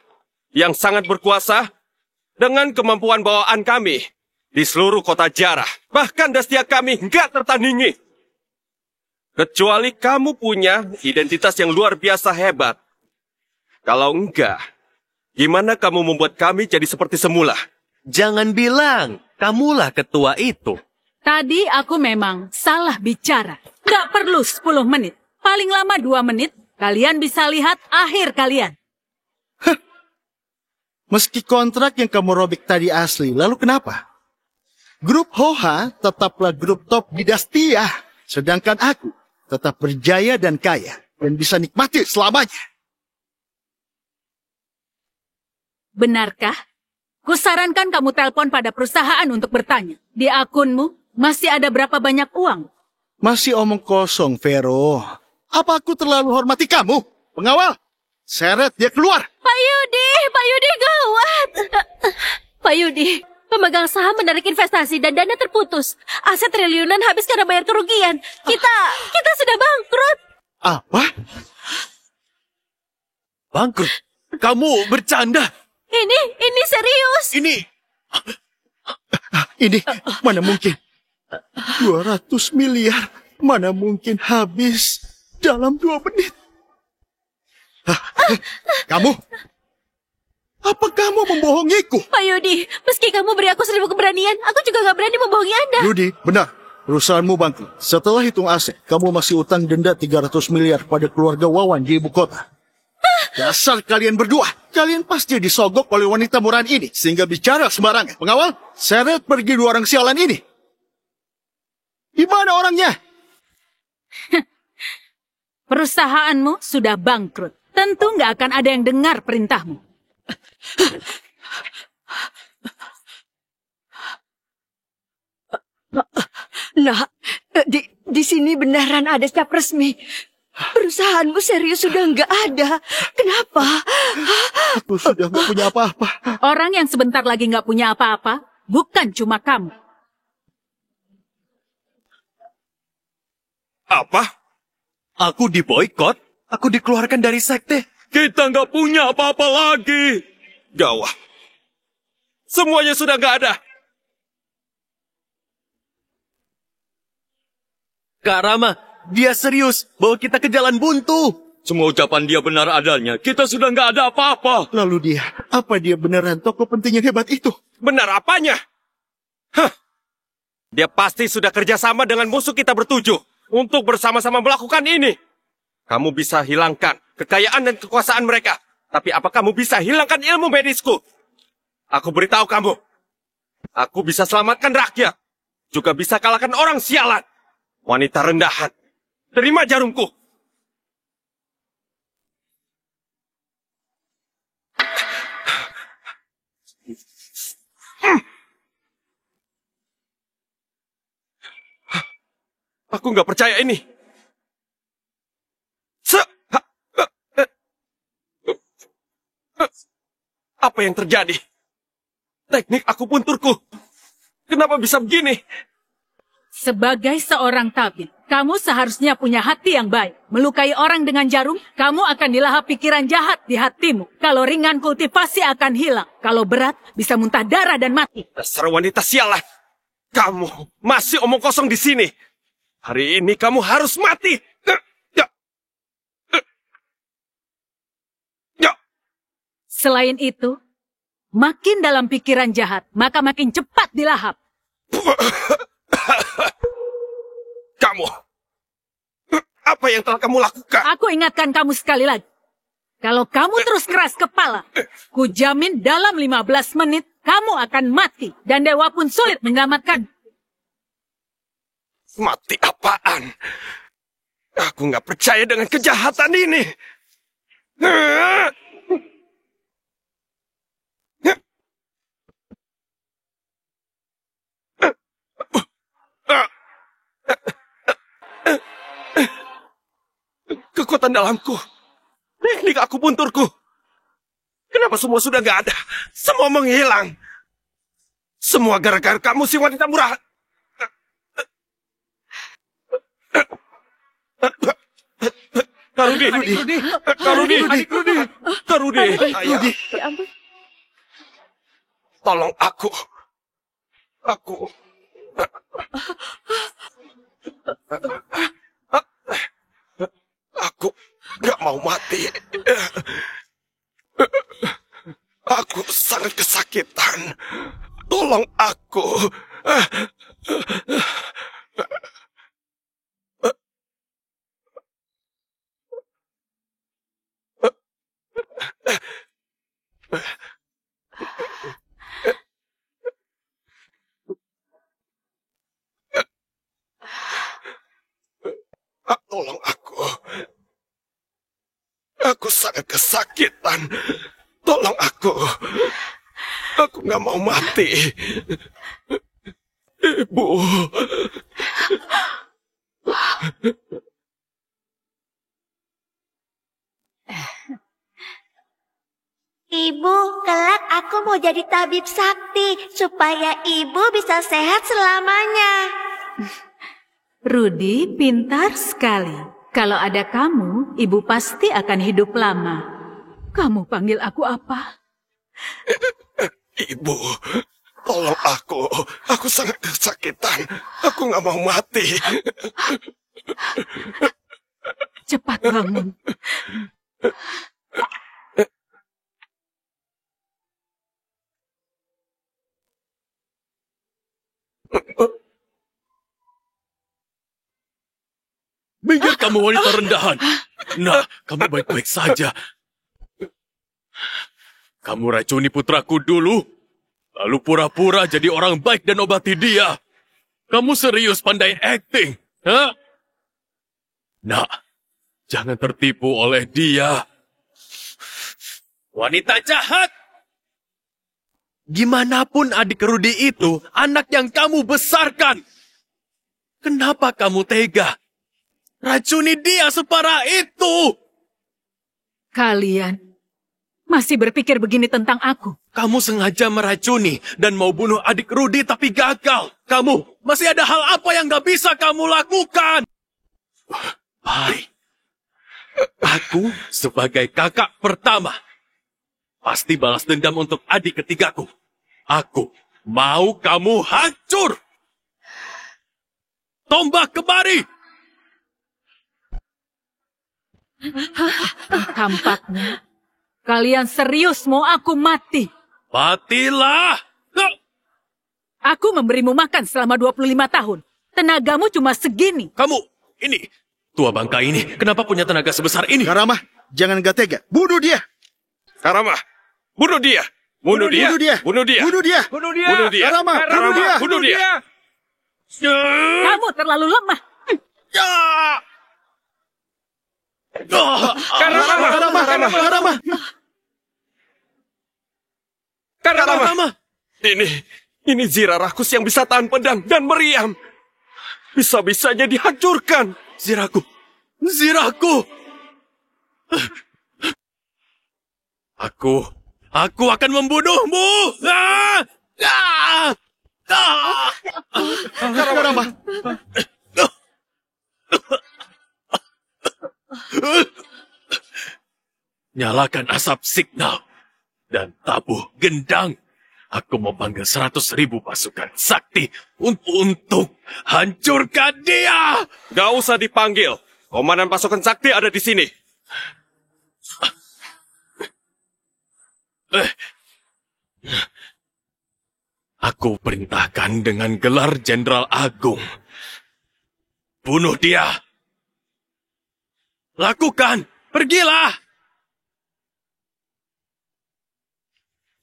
yang sangat berkuasa dengan kemampuan bawaan kami di seluruh kota Jarah. Bahkan Dastia kami nggak tertandingi. Kecuali kamu punya identitas yang luar biasa hebat. Kalau enggak, gimana kamu membuat kami jadi seperti semula? Jangan bilang, kamulah ketua itu. Tadi aku memang salah bicara. Nggak perlu 10 menit. Paling lama 2 menit, kalian bisa lihat akhir kalian. Meski kontrak yang kamu robek tadi asli, lalu kenapa? Grup Hoha tetaplah grup top di Dastia. Sedangkan aku tetap berjaya dan kaya. Dan bisa nikmati selamanya. Benarkah? Kusarankan kamu telepon pada perusahaan untuk bertanya. Di akunmu masih ada berapa banyak uang? Masih omong kosong, Vero. Apa aku terlalu hormati kamu? Pengawal, seret dia keluar. Pak Yudi gawat. Pak Yudi, pemegang saham menarik investasi dan dana terputus. Aset triliunan habis karena bayar kerugian. Kita sudah bangkrut. Apa? Bangkrut? Kamu bercanda? Ini serius. Ini, mana mungkin? 200 miliar mana mungkin habis dalam 2 menit. Kamu? Apa kamu membohongiku? Pak Yudi, meski kamu beri aku 1000 keberanian, aku juga gak berani membohongi Anda. Yudi, benar. Perusahaanmu bangkrut. Setelah hitung aset, kamu masih utang denda 300 miliar pada keluarga Wawan di ibu kota. Dasar kalian berdua. Kalian pasti disogok oleh wanita murahan ini, sehingga bicara sembarangan. Pengawal, seret pergi 2 orang sialan ini. Di mana orangnya? Perusahaanmu sudah bangkrut. Tentu nggak akan ada yang dengar perintahmu. Nah, di sini beneran ada cap resmi. Perusahaanmu serius sudah nggak ada. Kenapa? Aku sudah nggak punya apa-apa. Orang yang sebentar lagi nggak punya apa-apa, bukan cuma kamu. Apa? Aku diboikot? Aku dikeluarkan dari sekte? Kita nggak punya apa-apa lagi. Gawat. Semuanya sudah nggak ada. Kak Rama, dia serius bawa kita ke jalan buntu. Semua ucapan dia benar adanya. Kita sudah nggak ada apa-apa. Lalu apa dia beneran tokoh penting yang hebat itu? Benar apanya? Hah. Dia pasti sudah kerjasama dengan musuh kita bertujuh untuk bersama-sama melakukan ini. Kamu bisa hilangkan kekayaan dan kekuasaan mereka. Tapi apa kamu bisa hilangkan ilmu medisku? Aku beritahu kamu. Aku bisa selamatkan rakyat. Juga bisa kalahkan orang sialan. Wanita rendahan. Terima jarumku. Aku nggak percaya ini. Apa yang terjadi? Teknik akupunturku. Kenapa bisa begini? Sebagai seorang tabib, kamu seharusnya punya hati yang baik. Melukai orang dengan jarum, kamu akan dilahap pikiran jahat di hatimu. Kalau ringan, kultivasi akan hilang. Kalau berat, bisa muntah darah dan mati. Dasar wanita sialan. Kamu masih omong kosong di sini. Hari ini kamu harus mati. Selain itu, makin dalam pikiran jahat, maka makin cepat dilahap. Kamu, apa yang telah kamu lakukan? Aku ingatkan kamu sekali lagi. Kalau kamu terus keras kepala, ku jamin dalam 15 menit, kamu akan mati. Dan dewa pun sulit menyelamatkan. Mati apaan? Aku nggak percaya dengan kejahatan ini. Kekuatan dalamku. Teknik akupunturku. Kenapa semua sudah nggak ada? Semua menghilang. Semua gara-gara kamu si wanita murah. Karudi. Tolong aku. Aku gak mau mati. Aku sangat kesakitan. Tolong aku. Tolong aku. Aku sangat kesakitan. Tolong aku. Aku gak mau mati. Ibu. Ibu, kelak aku mau jadi tabib sakti supaya ibu bisa sehat selamanya. Rudi pintar sekali. Kalau ada kamu, ibu pasti akan hidup lama. Kamu panggil aku apa? Ibu, tolong aku. Aku sangat kesakitan. Aku Aku nggak mau mati. Cepat bangun. Minggir kamu wanita rendahan. Nah, kamu baik-baik saja. Kamu racuni putraku dulu, lalu pura-pura jadi orang baik dan obati dia. Kamu serius pandai acting, ha? Nah, jangan tertipu oleh dia. Wanita jahat! Gimanapun adik Rudy itu, anak yang kamu besarkan. Kenapa kamu tega? Racuni dia separah itu! Kalian masih berpikir begini tentang aku? Kamu sengaja meracuni dan mau bunuh adik Rudy tapi gagal. Kamu, masih ada hal apa yang gak bisa kamu lakukan? Baik. Aku sebagai kakak pertama pasti balas dendam untuk adik ketigaku. Aku mau kamu hancur. Tombak kemari. Tampaknya kalian serius mau aku mati. Matilah. Aku memberimu makan selama 25 tahun. Tenagamu cuma segini. Kamu, ini, tua bangka ini, kenapa punya tenaga sebesar ini? Karamah, jangan gak tega. Bunuh dia. Karamah, bunuh dia. Bunuh dia. Bunuh dia. Bunuh dia. Bunuh dia. Bunuh dia. Bunuh dia. Karamah, bunuh dia. Bunuh dia. Kamu terlalu lemah. Karamah. Karamah. Ini Zira rakus yang bisa tahan pedang dan meriam. Bisa-bisanya dihancurkan. Ziraku. Aku akan membunuhmu. Karamah. Nyalakan asap signal dan tabuh gendang. Aku mau panggil 100.000 pasukan sakti untuk hancurkan dia. Gak usah dipanggil. Komandan pasukan sakti ada di sini. Aku perintahkan dengan gelar Jenderal Agung. Bunuh dia. Lakukan. Pergilah.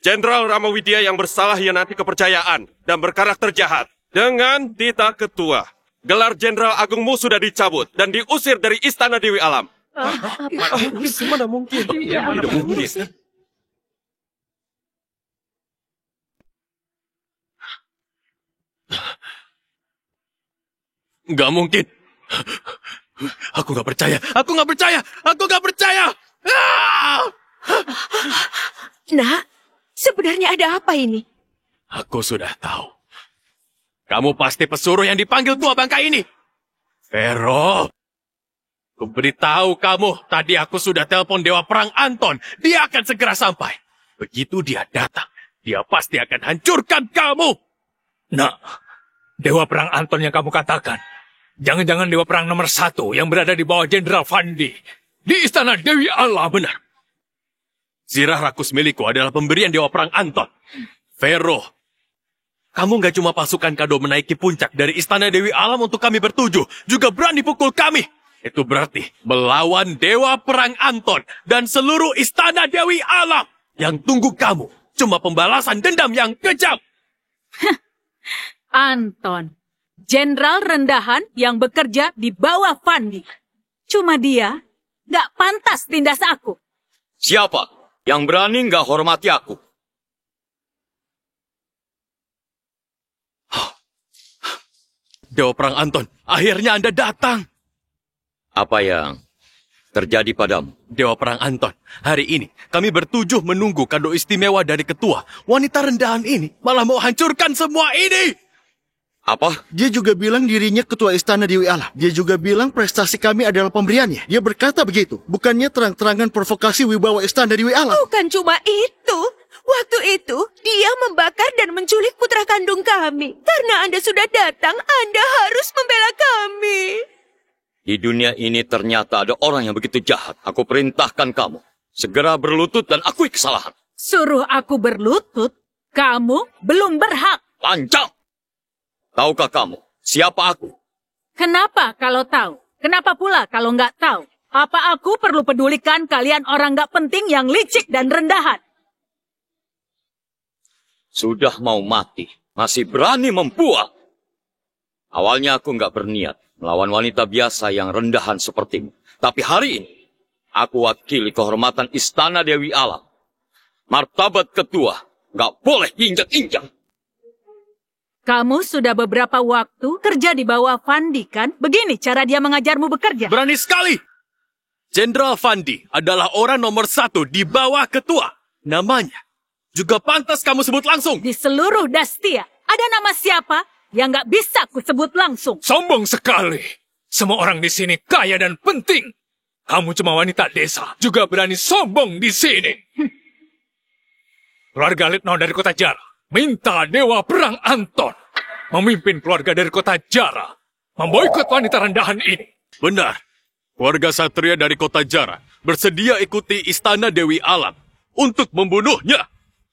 Jenderal Ramawidya yang bersalah hianati kepercayaan dan berkarakter jahat. Dengan titah ketua, gelar Jenderal Agungmu sudah dicabut dan diusir dari Istana Dewi Alam. Mana mungkin? Tidak mungkin. Gak mungkin. Aku gak percaya. Nak, sebenarnya ada apa ini? Aku sudah tahu. Kamu pasti pesuruh yang dipanggil tua bangka ini. Vero, aku beritahu kamu, tadi aku sudah telepon Dewa Perang Anton. Dia akan segera sampai. Begitu dia datang, dia pasti akan hancurkan kamu. Nah, Dewa Perang Anton yang kamu katakan. Jangan-jangan Dewa Perang nomor 1 yang berada di bawah Jenderal Fandi. Di Istana Dewi Alam. Benar. Zirah rakus milikku adalah pemberian Dewa Perang Anton. Vero, kamu gak cuma pasukan kado menaiki puncak dari Istana Dewi Alam untuk kami bertujuh, juga berani pukul kami. Itu berarti melawan Dewa Perang Anton dan seluruh Istana Dewi Alam. Yang tunggu kamu cuma pembalasan dendam yang kejam. Anton, jenderal rendahan yang bekerja di bawah Fandi. Cuma dia gak pantas tindas aku. Siapa yang berani gak hormati aku? Dewa Perang Anton, akhirnya Anda datang. Apa yang terjadi padamu? Dewa Perang Anton, hari ini kami bertujuh menunggu kado istimewa dari ketua. Wanita rendahan ini malah mau hancurkan semua ini. Apa? Dia juga bilang dirinya ketua Istana Dewi Alam. Dia juga bilang prestasi kami adalah pemberiannya. Dia berkata begitu. Bukannya terang-terangan provokasi wibawa Istana Dewi Alam. Bukan cuma itu. Waktu itu, dia membakar dan menculik putra kandung kami. Karena Anda sudah datang, Anda harus membela kami. Di dunia ini ternyata ada orang yang begitu jahat. Aku perintahkan kamu segera berlutut dan akui kesalahan. Suruh aku berlutut? Kamu belum berhak. Lancang! Tahukah kamu siapa aku? Kenapa kalau tahu? Kenapa pula kalau nggak tahu? Apa aku perlu pedulikan kalian orang nggak penting yang licik dan rendahan? Sudah mau mati, masih berani membual. Awalnya aku nggak berniat melawan wanita biasa yang rendahan sepertimu. Tapi hari ini, aku wakili kehormatan Istana Dewi Alam. Martabat ketua nggak boleh injak-injak. Kamu sudah beberapa waktu kerja di bawah Fandi, kan? Begini cara dia mengajarmu bekerja. Berani sekali! Jenderal Fandi adalah orang nomor 1 di bawah ketua. Namanya juga pantas kamu sebut langsung. Di seluruh Dastia, ada nama siapa yang nggak bisa ku sebut langsung? Sombong sekali. Semua orang di sini kaya dan penting. Kamu cuma wanita desa, juga berani sombong di sini. Keluarga Litno dari kota Jara minta Dewa Perang Anton memimpin keluarga dari kota Jara memboikot wanita rendahan ini. Benar. Keluarga Satria dari kota Jara bersedia ikuti Istana Dewi Alam untuk membunuhnya.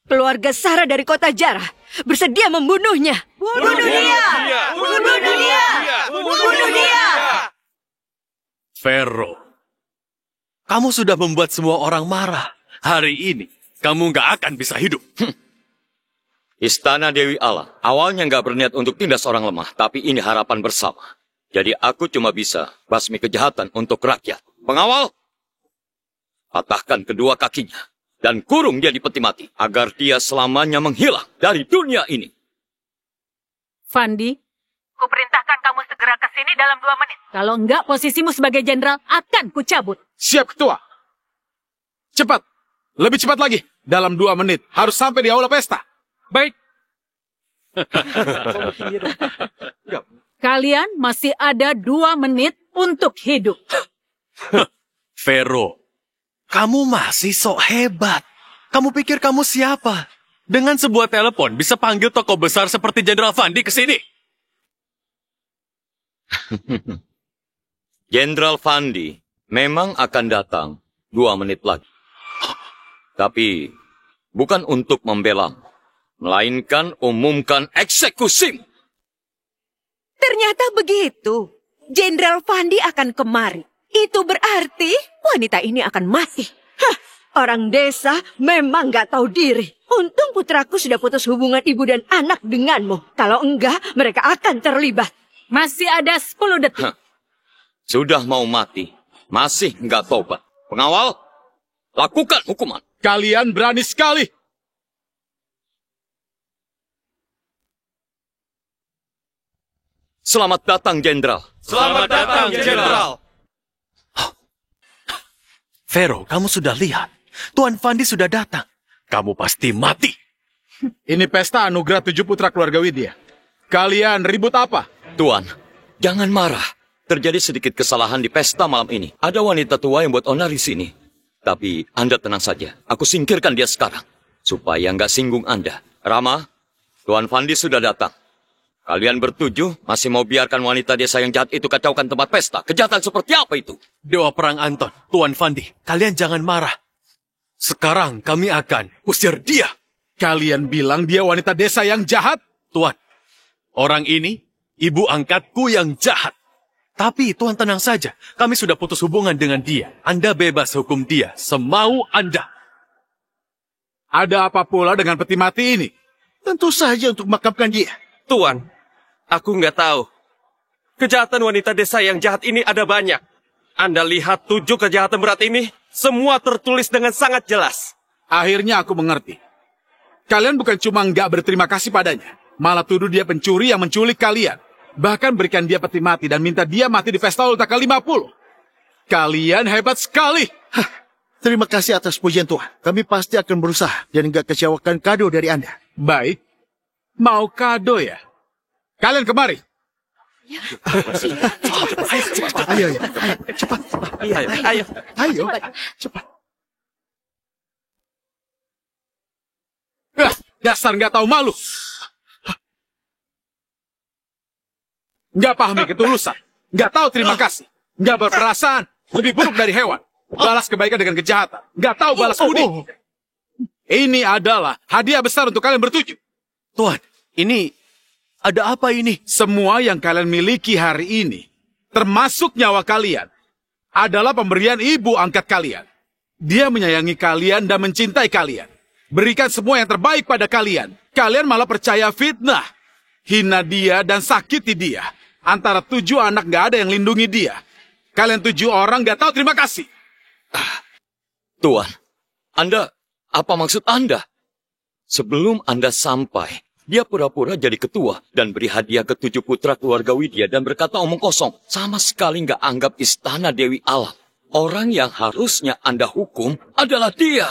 Keluarga Sarah dari kota Jara bersedia membunuhnya. Bunuh dia! Bunuh dia! Bunuh dia! Vero, kamu sudah membuat semua orang marah. Hari ini, kamu nggak akan bisa hidup. Istana Dewi Alam awalnya nggak berniat untuk tindas orang lemah, tapi ini harapan bersama. Jadi aku cuma bisa basmi kejahatan untuk rakyat. Pengawal, patahkan kedua kakinya dan kurung dia di peti mati agar dia selamanya menghilang dari dunia ini. Fandi, ku perintahkan kamu segera ke sini dalam 2 menit. Kalau enggak, posisimu sebagai jenderal akan ku cabut. Siap, Ketua. Cepat. Lebih cepat lagi. Dalam 2 menit. Harus sampai di aula pesta. Baik. Kalian masih ada 2 menit untuk hidup. Vero, kamu masih sok hebat. Kamu pikir kamu siapa? Dengan sebuah telepon bisa panggil tokoh besar seperti Jenderal Fandi ke sini. Jenderal Fandi memang akan datang 2 menit lagi. Tapi bukan untuk membela, melainkan umumkan eksekusi. Ternyata begitu. Jenderal Fandi akan kemari. Itu berarti wanita ini akan mati. Hah, orang desa memang nggak tahu diri. Untung putraku sudah putus hubungan ibu dan anak denganmu. Kalau enggak, mereka akan terlibat. Masih ada 10 detik. Sudah mau mati, masih nggak tobat. Pengawal, lakukan hukuman. Kalian berani sekali. Selamat datang, Jenderal. Selamat datang, Jenderal. Vero, kamu sudah lihat. Tuan Fandi sudah datang. Kamu pasti mati. Ini pesta anugerah 7 putra keluarga Widya. Kalian ribut apa? Tuan, jangan marah. Terjadi sedikit kesalahan di pesta malam ini. Ada wanita tua yang buat onar di sini. Tapi Anda tenang saja. Aku singkirkan dia sekarang. Supaya nggak singgung Anda. Rama, Tuan Fandi sudah datang. Kalian bertujuh masih mau biarkan wanita desa yang jahat itu kacaukan tempat pesta. Kejahatan seperti apa itu? Dewa Perang Anton, Tuan Fandi, kalian jangan marah. Sekarang kami akan usir dia. Kalian bilang dia wanita desa yang jahat? Tuan, orang ini ibu angkatku yang jahat. Tapi Tuan tenang saja, kami sudah putus hubungan dengan dia. Anda bebas hukum dia, semau Anda. Ada apa pula dengan peti mati ini? Tentu saja untuk memakamkan dia. Tuan, aku nggak tahu. Kejahatan wanita desa yang jahat ini ada banyak. Anda lihat 7 kejahatan berat ini, semua tertulis dengan sangat jelas. Akhirnya aku mengerti. Kalian bukan cuma nggak berterima kasih padanya, malah tuduh dia pencuri yang menculik kalian. Bahkan berikan dia peti mati dan minta dia mati di pesta ulta ke-50. Kalian hebat sekali. Terima kasih atas pujian Tuhan. Kami pasti akan berusaha dan nggak kecewakan kado dari Anda. Baik. Mau kado ya? Kalian kemari. Ayo, cepat. Ayo, cepat. Dasar nggak tahu malu. Nggak pahami ketulusan. Nggak tahu terima kasih. Nggak berperasaan. Lebih buruk dari hewan. Balas kebaikan dengan kejahatan. Nggak tahu balas budi. Ini adalah hadiah besar untuk kalian bertujuh. Tuan, ini... ada apa ini? Semua yang kalian miliki hari ini, termasuk nyawa kalian, adalah pemberian ibu angkat kalian. Dia menyayangi kalian dan mencintai kalian. Berikan semua yang terbaik pada kalian. Kalian malah percaya fitnah. Hina dia dan sakiti dia. Antara 7 anak gak ada yang lindungi dia. Kalian 7 orang gak tahu terima kasih. Tuan, apa maksud Anda? Sebelum Anda sampai, dia pura-pura jadi ketua dan beri hadiah ke 7 putra keluarga Widya dan berkata omong kosong. Sama sekali nggak anggap istana Dewi Alam. Orang yang harusnya Anda hukum adalah dia.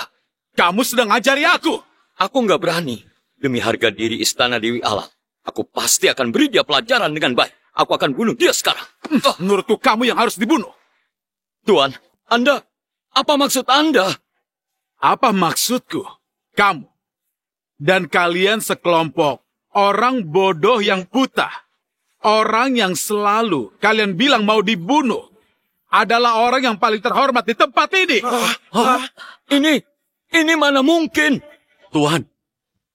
Kamu sedang ngajari aku. Aku nggak berani. Demi harga diri istana Dewi Alam, aku pasti akan beri dia pelajaran dengan baik. Aku akan bunuh dia sekarang. Menurutku kamu yang harus dibunuh. Tuan, apa maksud Anda? Apa maksudku? Kamu dan kalian sekelompok orang bodoh yang buta, orang yang selalu kalian bilang mau dibunuh, adalah orang yang paling terhormat di tempat ini. Ini mana mungkin? Tuan,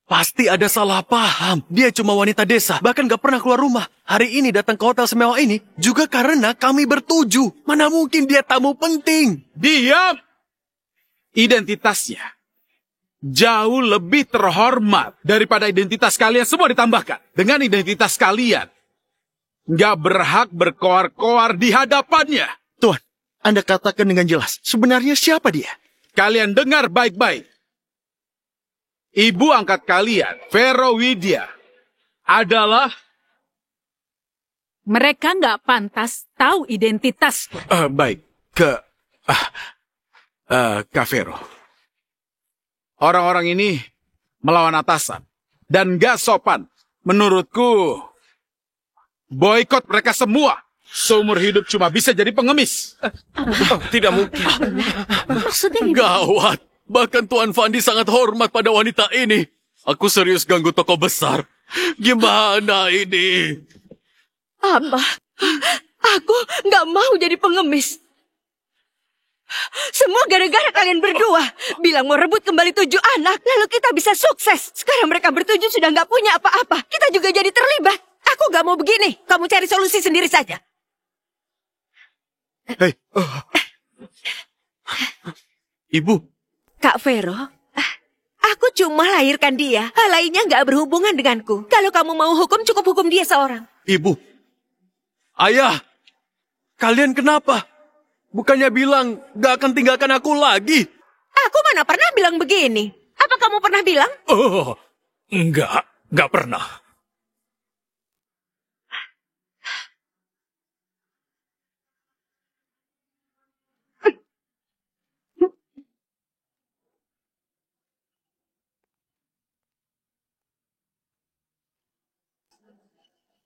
pasti ada salah paham. Dia cuma wanita desa, bahkan gak pernah keluar rumah. Hari ini datang ke hotel semewah ini juga karena kami bertuju. Mana mungkin dia tamu penting? Diam! Identitasnya jauh lebih terhormat daripada identitas kalian semua ditambahkan. Dengan identitas kalian, nggak berhak berkoar-koar di hadapannya. Tuan, Anda katakan dengan jelas, sebenarnya siapa dia? Kalian dengar baik-baik. Ibu angkat kalian, Vero Widya, adalah... Mereka nggak pantas tahu identitas. Baik, Kak Vero. Orang-orang ini melawan atasan dan gak sopan. Menurutku, boikot mereka semua. Seumur hidup cuma bisa jadi pengemis. Tidak mungkin. Gawat. Bahkan Tuan Fandi sangat hormat pada wanita ini. Aku serius ganggu toko besar. Gimana ini? Apa? Aku nggak mau jadi pengemis. Semua gara-gara kalian berdua. Bilang mau rebut kembali 7 anak, lalu kita bisa sukses. Sekarang mereka bertujuh sudah nggak punya apa-apa. Kita juga jadi terlibat. Aku nggak mau begini. Kamu cari solusi sendiri saja. Hei, Ibu. Kak Vero, aku cuma lahirkan dia. Hal lainnya nggak berhubungan denganku. Kalau kamu mau hukum, cukup hukum dia seorang. Ibu. Ayah. Kalian kenapa? Bukannya bilang gak akan tinggalkan aku lagi? Aku mana pernah bilang begini. Apa kamu pernah bilang? Oh, enggak pernah.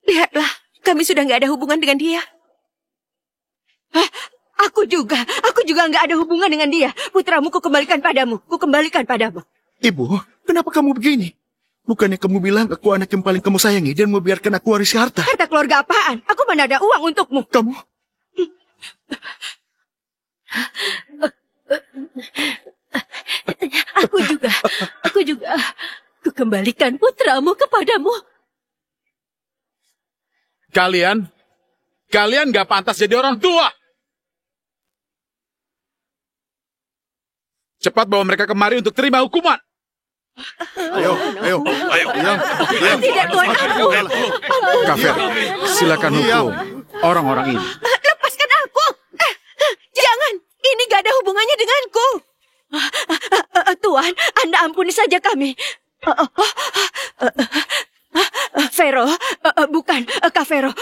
Lihatlah, kami sudah nggak ada hubungan dengan dia. Aku juga nggak ada hubungan dengan dia. Putramu kukembalikan padamu. Ibu, kenapa kamu begini? Bukannya kamu bilang aku anak yang paling kamu sayangi dan mau biarkan aku warisi harta? Harta keluarga apaan? Aku mana ada uang untukmu. Kamu? Aku juga. Kukembalikan putramu kepadamu. Kalian gak pantas jadi orang tua. Cepat bawa mereka kemari untuk terima hukuman. Ayo. Tidak, Tuan, aku. Kak Vero, silakan hukum orang-orang ini. Lepaskan aku. Jangan, ini gak ada hubungannya denganku. Tuan, Anda ampuni saja kami. Vero, bukan, Kak Vero.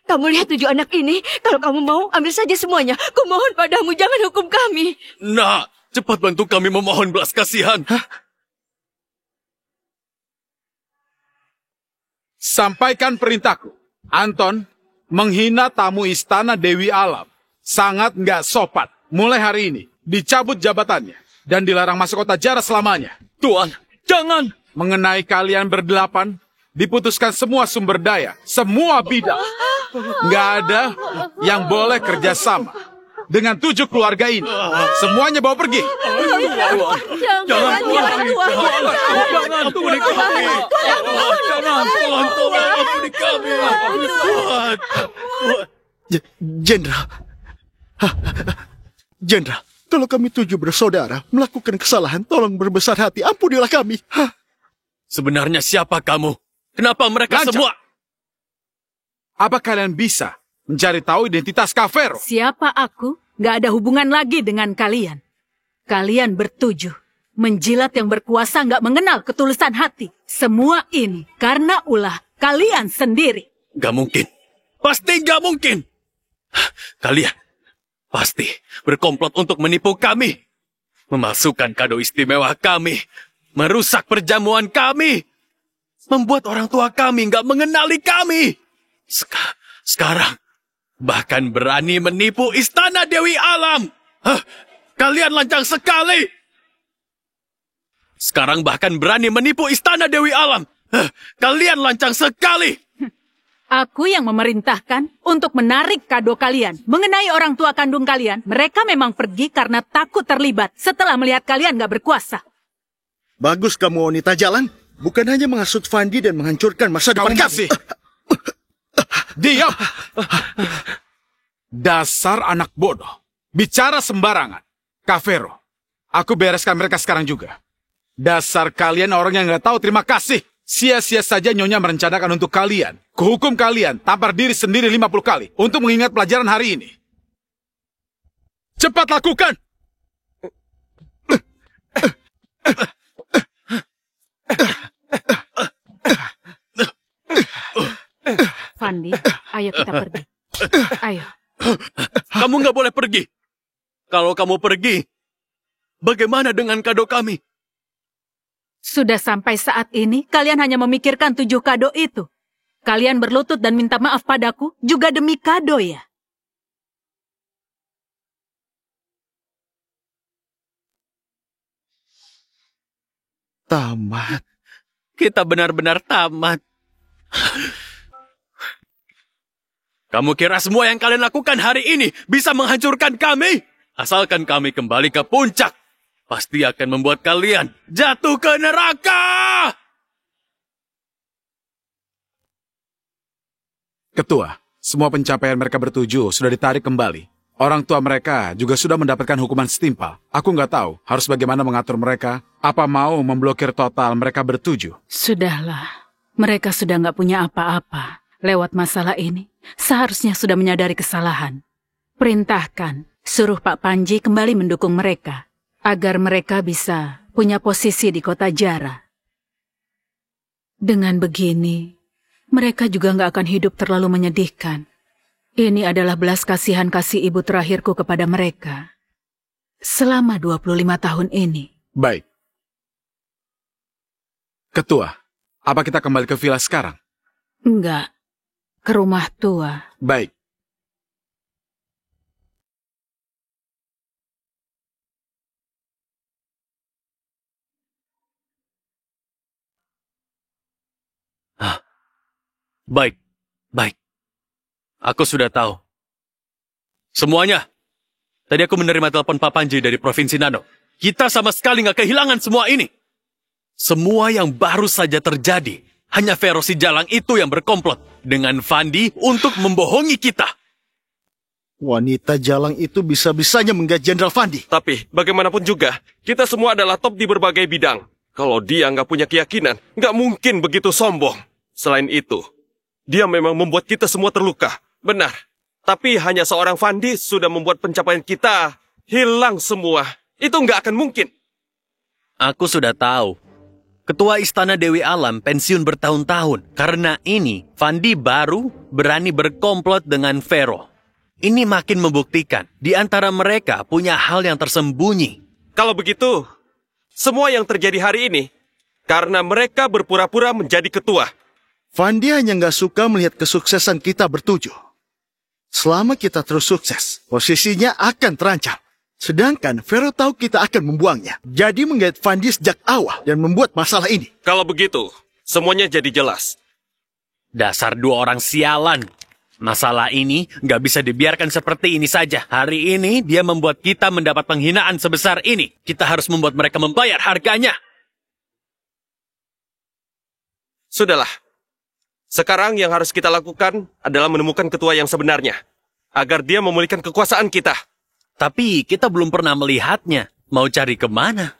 Kamu lihat 7 anak ini. Kalau kamu mau, ambil saja semuanya. Kumohon padamu, jangan hukum kami. Nak, cepat bantu kami memohon belas kasihan. Sampaikan perintahku. Anton menghina tamu istana Dewi Alam. Sangat nggak sopan. Mulai hari ini, dicabut jabatannya. dan dilarang masuk kota Jara selamanya. Tuan, jangan! Mengenai kalian berdelapan, diputuskan semua sumber daya, semua bidang. Nggak ada yang boleh kerjasama dengan 7 keluarga ini. Semuanya bawa pergi. Jangan, Tuan. Jangan, ampuni kami. Jangan, Tuan. Ampuni kami. Tuan. Jenderal. Jenderal, kalau kami 7 bersaudara melakukan kesalahan, tolong berbesar hati, ampunilah kami. Sebenarnya siapa kamu? Kenapa mereka Lancar. semua? Apa kalian bisa mencari tahu identitas Kafero? Siapa aku? Gak ada hubungan lagi dengan kalian. Kalian bertujuh. Menjilat yang berkuasa gak mengenal ketulusan hati. Semua ini karena ulah kalian sendiri. Gak mungkin. Pasti gak mungkin. Kalian pasti berkomplot untuk menipu kami. Memasukkan kado istimewa kami. Merusak perjamuan kami. Membuat orang tua kami gak mengenali kami. Sekarang bahkan berani menipu istana Dewi Alam. Kalian lancang sekali. Sekarang bahkan berani menipu istana Dewi Alam. Kalian lancang sekali. Aku yang memerintahkan untuk menarik kado kalian. Mengenai orang tua kandung kalian, mereka memang pergi karena takut terlibat setelah melihat kalian gak berkuasa. Bagus kamu wanita jalan. Bukan hanya menghasut Fandi dan menghancurkan masa depan kami. Diam! Dasar anak bodoh. Bicara sembarangan. Kafero, aku bereskan mereka sekarang juga. Dasar kalian orang yang gak tahu terima kasih. Sia-sia saja Nyonya merencanakan untuk kalian. Kuhukum kalian, tampar diri sendiri 50 kali. Untuk mengingat pelajaran hari ini. Cepat lakukan! Fandi, ayo kita pergi. Ayo. Kamu nggak boleh pergi. Kalau kamu pergi, bagaimana dengan kado kami? Sudah sampai saat ini, kalian hanya memikirkan 7 kado itu. Kalian berlutut dan minta maaf padaku juga demi kado ya? Tamat. Kita benar-benar tamat. Kamu kira semua yang kalian lakukan hari ini bisa menghancurkan kami? Asalkan kami kembali ke puncak, pasti akan membuat kalian jatuh ke neraka! Ketua, semua pencapaian mereka bertujuh sudah ditarik kembali. Orang tua mereka juga sudah mendapatkan hukuman setimpal. Aku nggak tahu harus bagaimana mengatur mereka. Apa mau memblokir total mereka bertujuh? Sudahlah, mereka sudah nggak punya apa-apa. Lewat masalah ini, seharusnya sudah menyadari kesalahan. Perintahkan, suruh Pak Panji kembali mendukung mereka, agar mereka bisa punya posisi di kota Jara. Dengan begini, mereka juga nggak akan hidup terlalu menyedihkan. Ini adalah belas kasihan kasih ibu terakhirku kepada mereka. Selama 25 tahun ini. Baik. Ketua, apa kita kembali ke villa sekarang? Enggak. Ke rumah tua. Baik. Baik. Aku sudah tahu. Semuanya. Tadi aku menerima telepon Pak Panji dari Provinsi Nano. Kita sama sekali nggak kehilangan semua ini. Semua yang baru saja terjadi, hanya Vero si Jalang itu yang berkomplot dengan Fandi untuk membohongi kita. Wanita Jalang itu bisa-bisanya menggait Jenderal Fandi. Tapi, bagaimanapun juga, kita semua adalah top di berbagai bidang. Kalau dia nggak punya keyakinan, nggak mungkin begitu sombong. Selain itu, dia memang membuat kita semua terluka. Benar. Tapi hanya seorang Fandi sudah membuat pencapaian kita hilang semua. Itu nggak akan mungkin. Aku sudah tahu. Ketua Istana Dewi Alam pensiun bertahun-tahun. Karena ini, Fandi baru berani berkomplot dengan Vero. Ini makin membuktikan di antara mereka punya hal yang tersembunyi. Kalau begitu, semua yang terjadi hari ini karena mereka berpura-pura menjadi ketua. Fandi hanya nggak suka melihat kesuksesan kita bertujuh. Selama kita terus sukses, posisinya akan terancam. Sedangkan Pharaoh tahu kita akan membuangnya. Jadi menggait Vandi sejak awal dan membuat masalah ini. Kalau begitu, semuanya jadi jelas. Dasar dua orang sialan. Masalah ini nggak bisa dibiarkan seperti ini saja. Hari ini dia membuat kita mendapat penghinaan sebesar ini. Kita harus membuat mereka membayar harganya. Sudahlah. Sekarang yang harus kita lakukan adalah menemukan ketua yang sebenarnya. Agar dia memulihkan kekuasaan kita. Tapi kita belum pernah melihatnya. Mau cari kemana?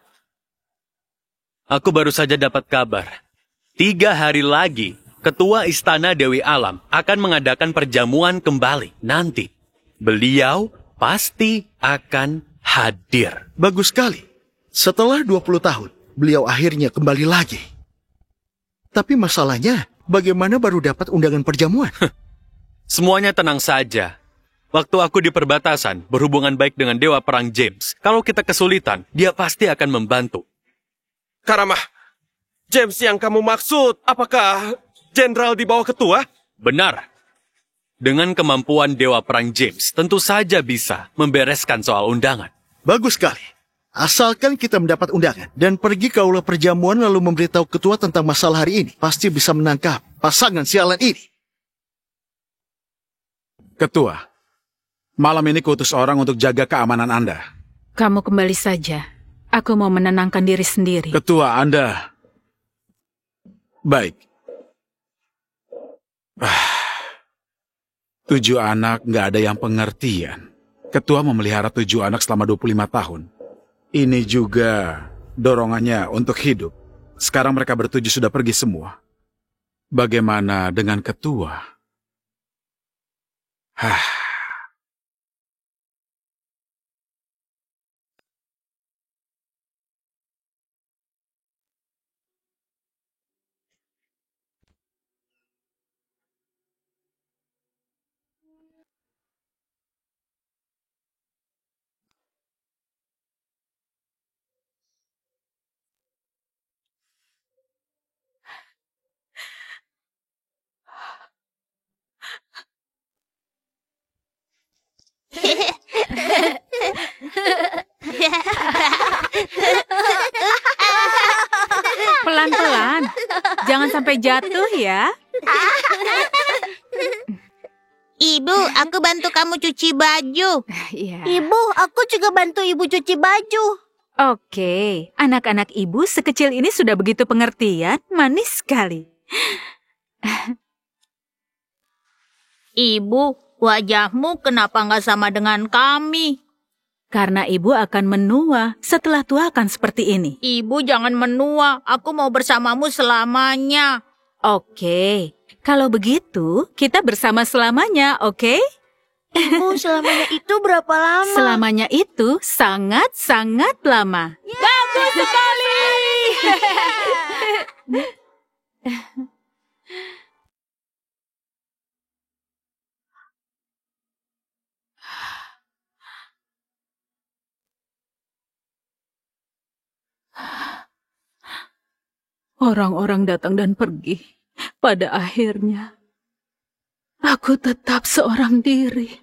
Aku baru saja dapat kabar. 3 hari lagi, Ketua Istana Dewi Alam akan mengadakan perjamuan kembali nanti. Beliau pasti akan hadir. Bagus sekali. Setelah 20 tahun, beliau akhirnya kembali lagi. Tapi masalahnya, bagaimana baru dapat undangan perjamuan? Semuanya tenang saja. Waktu aku di perbatasan, berhubungan baik dengan Dewa Perang James. Kalau kita kesulitan, dia pasti akan membantu. Karamah, James yang kamu maksud, apakah jenderal di bawah ketua? Benar. Dengan kemampuan Dewa Perang James, tentu saja bisa membereskan soal undangan. Bagus sekali. Asalkan kita mendapat undangan dan pergi ke aula perjamuan lalu memberitahu ketua tentang masalah hari ini, pasti bisa menangkap pasangan sialan ini. Ketua, malam ini kuutus orang untuk jaga keamanan Anda. Kamu kembali saja. Aku mau menenangkan diri sendiri. Ketua, Anda... Baik. 7 anak nggak ada yang pengertian. Ketua memelihara 7 anak selama 25 tahun. Ini juga dorongannya untuk hidup. Sekarang mereka bertujuh sudah pergi semua. Bagaimana dengan ketua? Pelan-pelan. Jangan sampai jatuh ya. Ibu, aku bantu kamu cuci baju. Iya. Ibu, aku juga bantu ibu cuci baju. Oke, anak-anak ibu sekecil ini sudah begitu pengertian, manis sekali. Ibu, wajahmu kenapa nggak sama dengan kami? Karena ibu akan menua, setelah tua akan seperti ini. Ibu jangan menua, aku mau bersamamu selamanya. Oke, kalau begitu kita bersama selamanya, oke? Ibu, selamanya itu berapa lama? Selamanya itu sangat-sangat lama. Bagus sekali! Orang-orang datang dan pergi. Pada akhirnya, aku tetap seorang diri.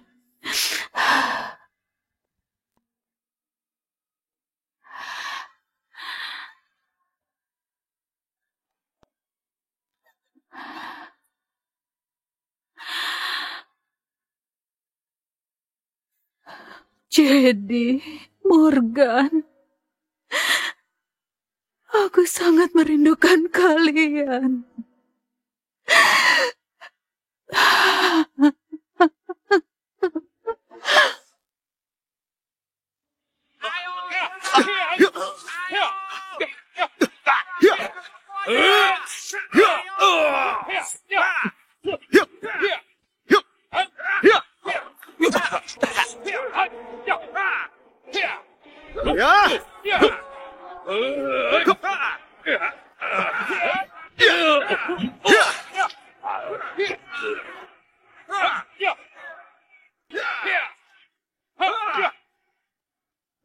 Jadi, Morgan, aku sangat merindukan kalian.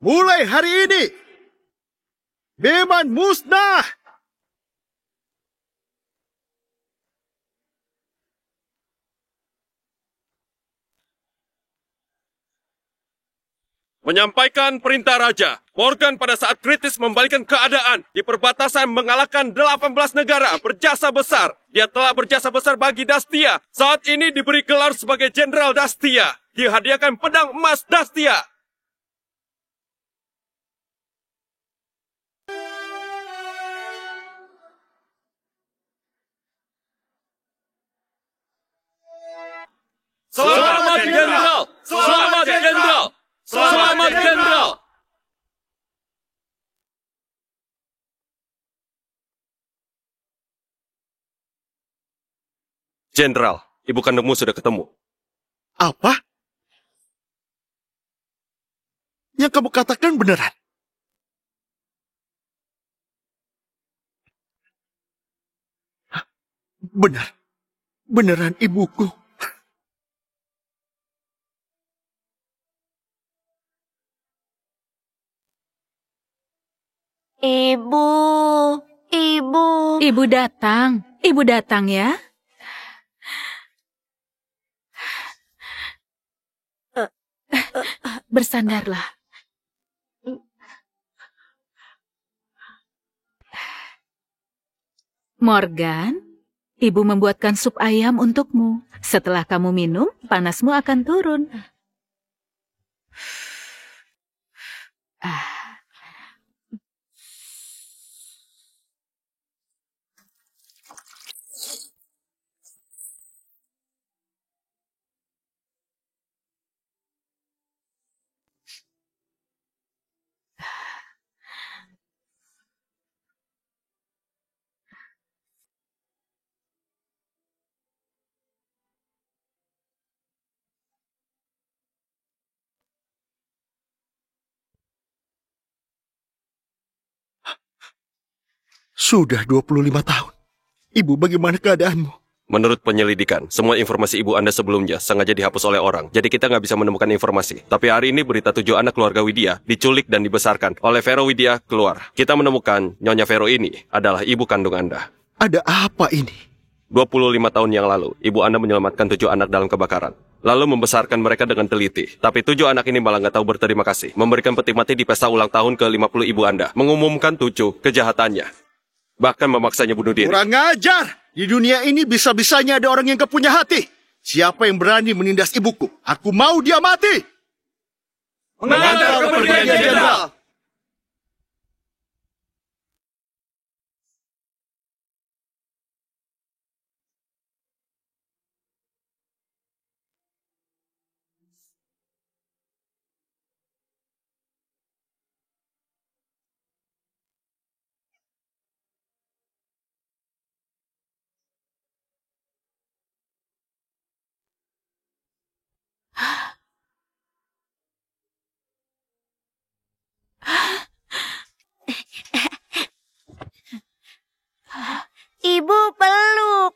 Mulai hari ini, Beman musnah! Menyampaikan perintah Raja. Morgan pada saat kritis membalikkan keadaan. Di perbatasan mengalahkan 18 negara berjasa besar. Dia telah berjasa besar bagi Dastia. Saat ini diberi gelar sebagai Jenderal Dastia. Dihadiahkan pedang emas Dastia. Selamat Jenderal! Selamat Jenderal! Selamat Jenderal! Jenderal, ibu kandungmu sudah ketemu. Apa? Yang kamu katakan beneran? Hah? Benar. Beneran ibuku. Ibu, ibu. Ibu datang. Ibu datang ya. Bersandarlah. Morgan, ibu membuatkan sup ayam untukmu. Setelah kamu minum, panasmu akan turun. Sudah 25 tahun. Ibu, bagaimana keadaanmu? Menurut penyelidikan, semua informasi ibu Anda sebelumnya sengaja dihapus oleh orang. Jadi kita nggak bisa menemukan informasi. Tapi hari ini berita 7 anak keluarga Widya diculik dan dibesarkan oleh Vero Widya keluar. Kita menemukan Nyonya Vero ini adalah ibu kandung Anda. Ada apa ini? 25 tahun yang lalu, ibu Anda menyelamatkan 7 anak dalam kebakaran. Lalu membesarkan mereka dengan teliti. Tapi 7 anak ini malah nggak tahu berterima kasih. Memberikan peti mati di pesta ulang tahun ke-50 ibu Anda. Mengumumkan 7 kejahatannya. Bahkan memaksanya bunuh diri. Kurang ajar! Di dunia ini bisa-bisanya ada orang yang kepunya hati. Siapa yang berani menindas ibuku? Aku mau dia mati! Mengantar kepergian Jenderal! Ibu peluk.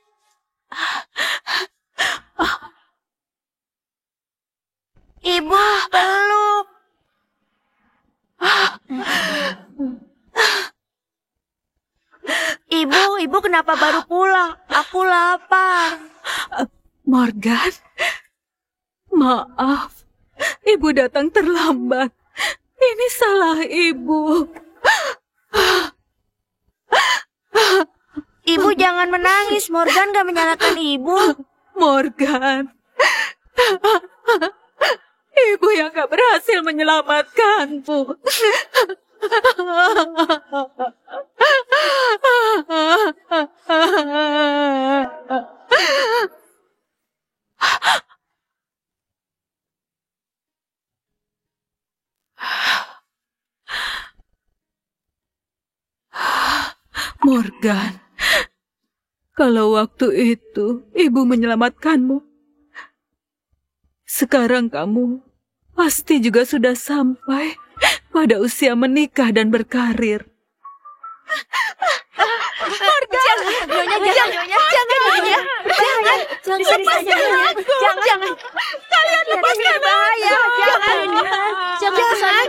Ibu peluk. Ibu kenapa baru pulang? Aku lapar. Morgan, maaf. Ibu datang terlambat. Ini salah ibu. Ibu jangan menangis. Morgan gak menyalahkan ibu. Morgan. Ibu yang gak berhasil menyelamatkanmu. Morgan, kalau waktu itu ibu menyelamatkanmu, sekarang kamu pasti juga sudah sampai pada usia menikah dan berkarir. Morgan, jangan. Kalian lepaskan bahaya. Jangan.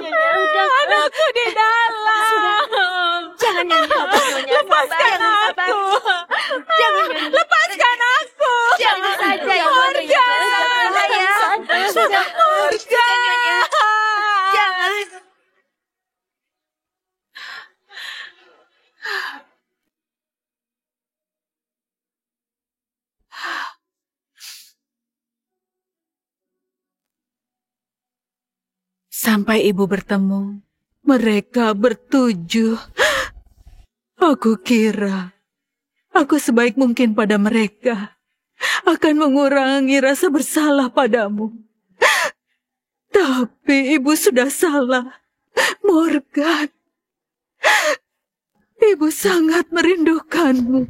Anakku di dalam. Jangan lepaskan aku. Lepaskan aku. Jangan saja. Morgan. Morgan. Sampai ibu bertemu, mereka bertujuh. Aku kira aku sebaik mungkin pada mereka akan mengurangi rasa bersalah padamu. Tapi ibu sudah salah, Morgan. Ibu sangat merindukanmu.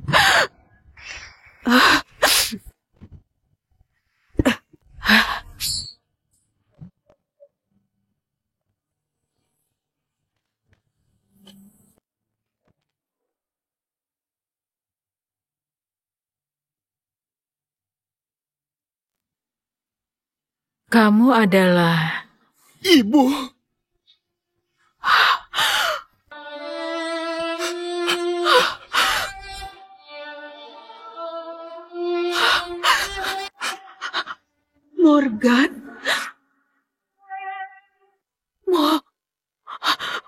Kamu adalah Ibu. Morgan?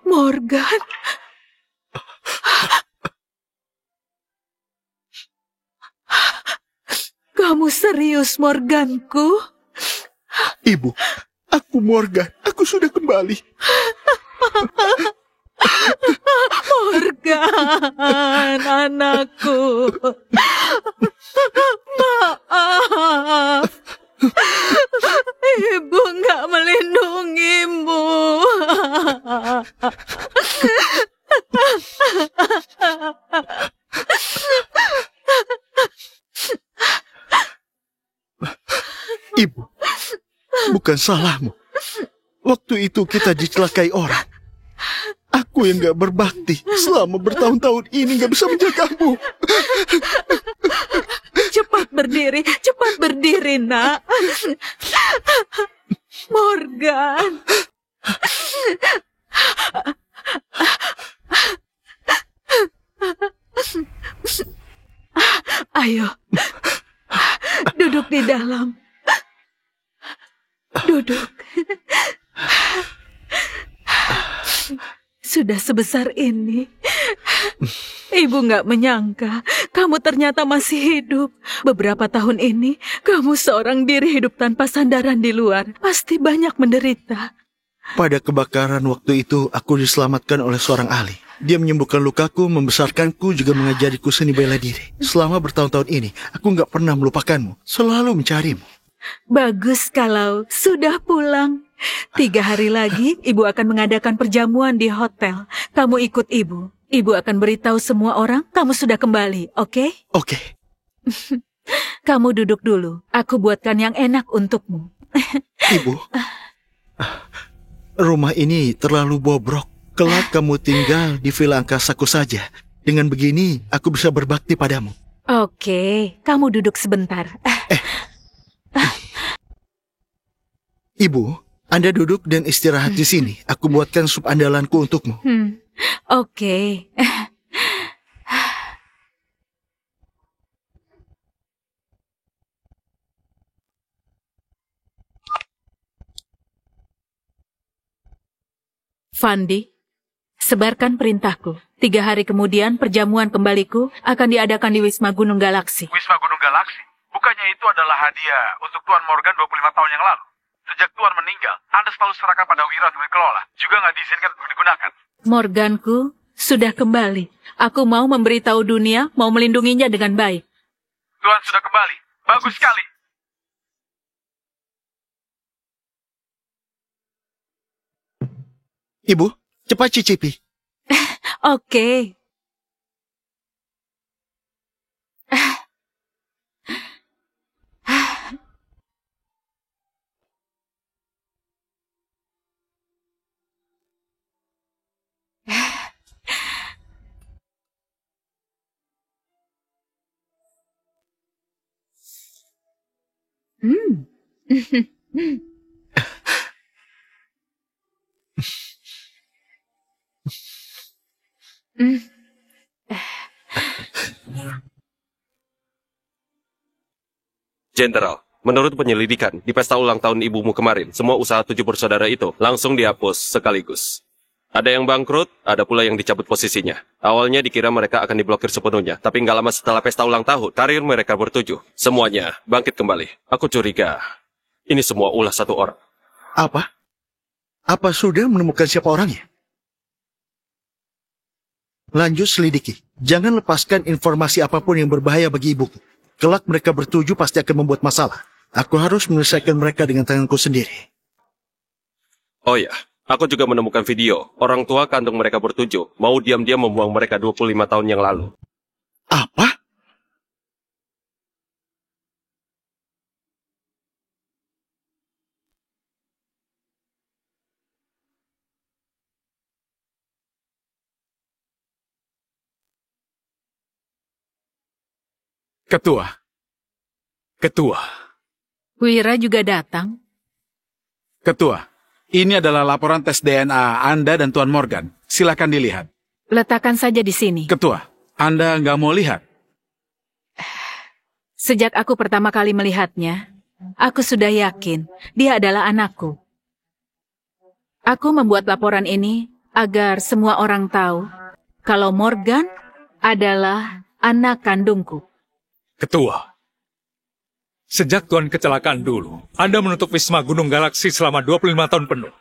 Morgan? Kamu serius, Morganku? Ibu, aku Morgan. Aku sudah kembali. Morgan, anakku. Maaf. Ibu nggak melindungimu. Ibu, bukan salahmu. Waktu itu kita dicelakai orang. Aku yang gak berbakti selama bertahun-tahun ini gak bisa menjagamu. Cepat berdiri, nak. Morgan. Ayo, duduk di dalam. Duduk. Sudah sebesar ini, Ibu nggak menyangka kamu ternyata masih hidup. Beberapa tahun ini, kamu seorang diri hidup tanpa sandaran di luar. Pasti banyak menderita. Pada kebakaran waktu itu, aku diselamatkan oleh seorang ahli. Dia menyembuhkan lukaku, membesarkanku, juga mengajariku seni bela diri. Selama bertahun-tahun ini, aku nggak pernah melupakanmu. Selalu mencarimu. Bagus kalau sudah pulang. 3 hari lagi, Ibu akan mengadakan perjamuan di hotel. Kamu ikut Ibu. Ibu akan beritahu semua orang kamu sudah kembali, oke? Oke. Kamu duduk dulu. Aku buatkan yang enak untukmu. Ibu, rumah ini terlalu bobrok. Kelak kamu tinggal di villa angkasaku saja. Dengan begini, aku bisa berbakti padamu. Oke, kamu duduk sebentar. Ibu, Anda duduk dan istirahat di sini. Aku buatkan sup andalanku untukmu. Oke. Fandi, sebarkan perintahku. 3 hari kemudian perjamuan kembaliku akan diadakan di Wisma Gunung Galaksi. Wisma Gunung Galaksi? Bukannya itu adalah hadiah untuk Tuan Morgan 25 tahun yang lalu? Sejak Tuan meninggal, Anda selalu serahkan pada Wira untuk dikelola. Juga nggak diizinkan untuk digunakan. Morganku sudah kembali. Aku mau memberitahu dunia, mau melindunginya dengan baik. Tuan sudah kembali. Bagus sekali. Ibu, cepat cicipi. Oke. Jenderal, menurut penyelidikan, di pesta ulang tahun ibumu kemarin, semua usaha 7 bersaudara itu langsung dihapus sekaligus. Ada yang bangkrut, ada pula yang dicabut posisinya. Awalnya dikira mereka akan diblokir sepenuhnya, tapi nggak lama setelah pesta ulang tahun, karir mereka bertujuh. Semuanya bangkit kembali. Aku curiga, ini semua ulah satu orang. Apa? Apa sudah menemukan siapa orangnya? Lanjut selidiki. Jangan lepaskan informasi apapun yang berbahaya bagi ibuku. Kelak mereka bertuju pasti akan membuat masalah. Aku harus menyelesaikan mereka dengan tanganku sendiri. Oh ya, aku juga menemukan video. Orang tua kandung mereka bertujuh mau diam-diam membuang mereka 25 tahun yang lalu. Apa? Ketua. Wira juga datang. Ketua, ini adalah laporan tes DNA Anda dan Tuan Morgan. Silakan dilihat. Letakkan saja di sini. Ketua, Anda nggak mau lihat? Sejak aku pertama kali melihatnya, aku sudah yakin dia adalah anakku. Aku membuat laporan ini agar semua orang tahu kalau Morgan adalah anak kandungku. Ketua. Sejak Tuan kecelakaan dulu, Anda menutup Wisma Gunung Galaksi selama 25 tahun penuh.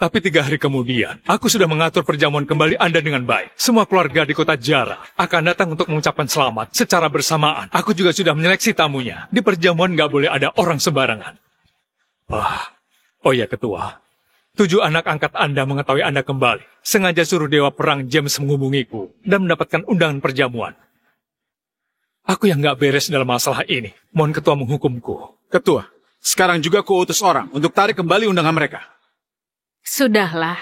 Tapi 3 hari kemudian, aku sudah mengatur perjamuan kembali Anda dengan baik. Semua keluarga di kota Jara akan datang untuk mengucapkan selamat secara bersamaan. Aku juga sudah menyeleksi tamunya. Di perjamuan nggak boleh ada orang sembarangan. Oh ya Ketua, 7 anak angkat Anda mengetahui Anda kembali. Sengaja suruh Dewa Perang James menghubungiku dan mendapatkan undangan perjamuan. Aku yang nggak beres dalam masalah ini. Mohon Ketua menghukumku. Ketua, sekarang juga ku utus orang untuk tarik kembali undangan mereka. Sudahlah.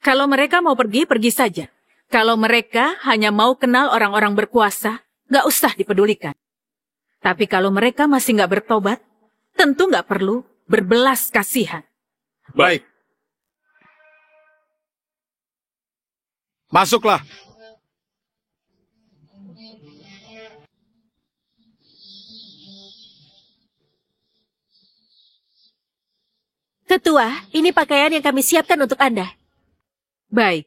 Kalau mereka mau pergi, pergi saja. Kalau mereka hanya mau kenal orang-orang berkuasa, nggak usah dipedulikan. Tapi kalau mereka masih nggak bertobat, tentu nggak perlu berbelas kasihan. Baik. Masuklah. Ketua, ini pakaian yang kami siapkan untuk Anda. Baik.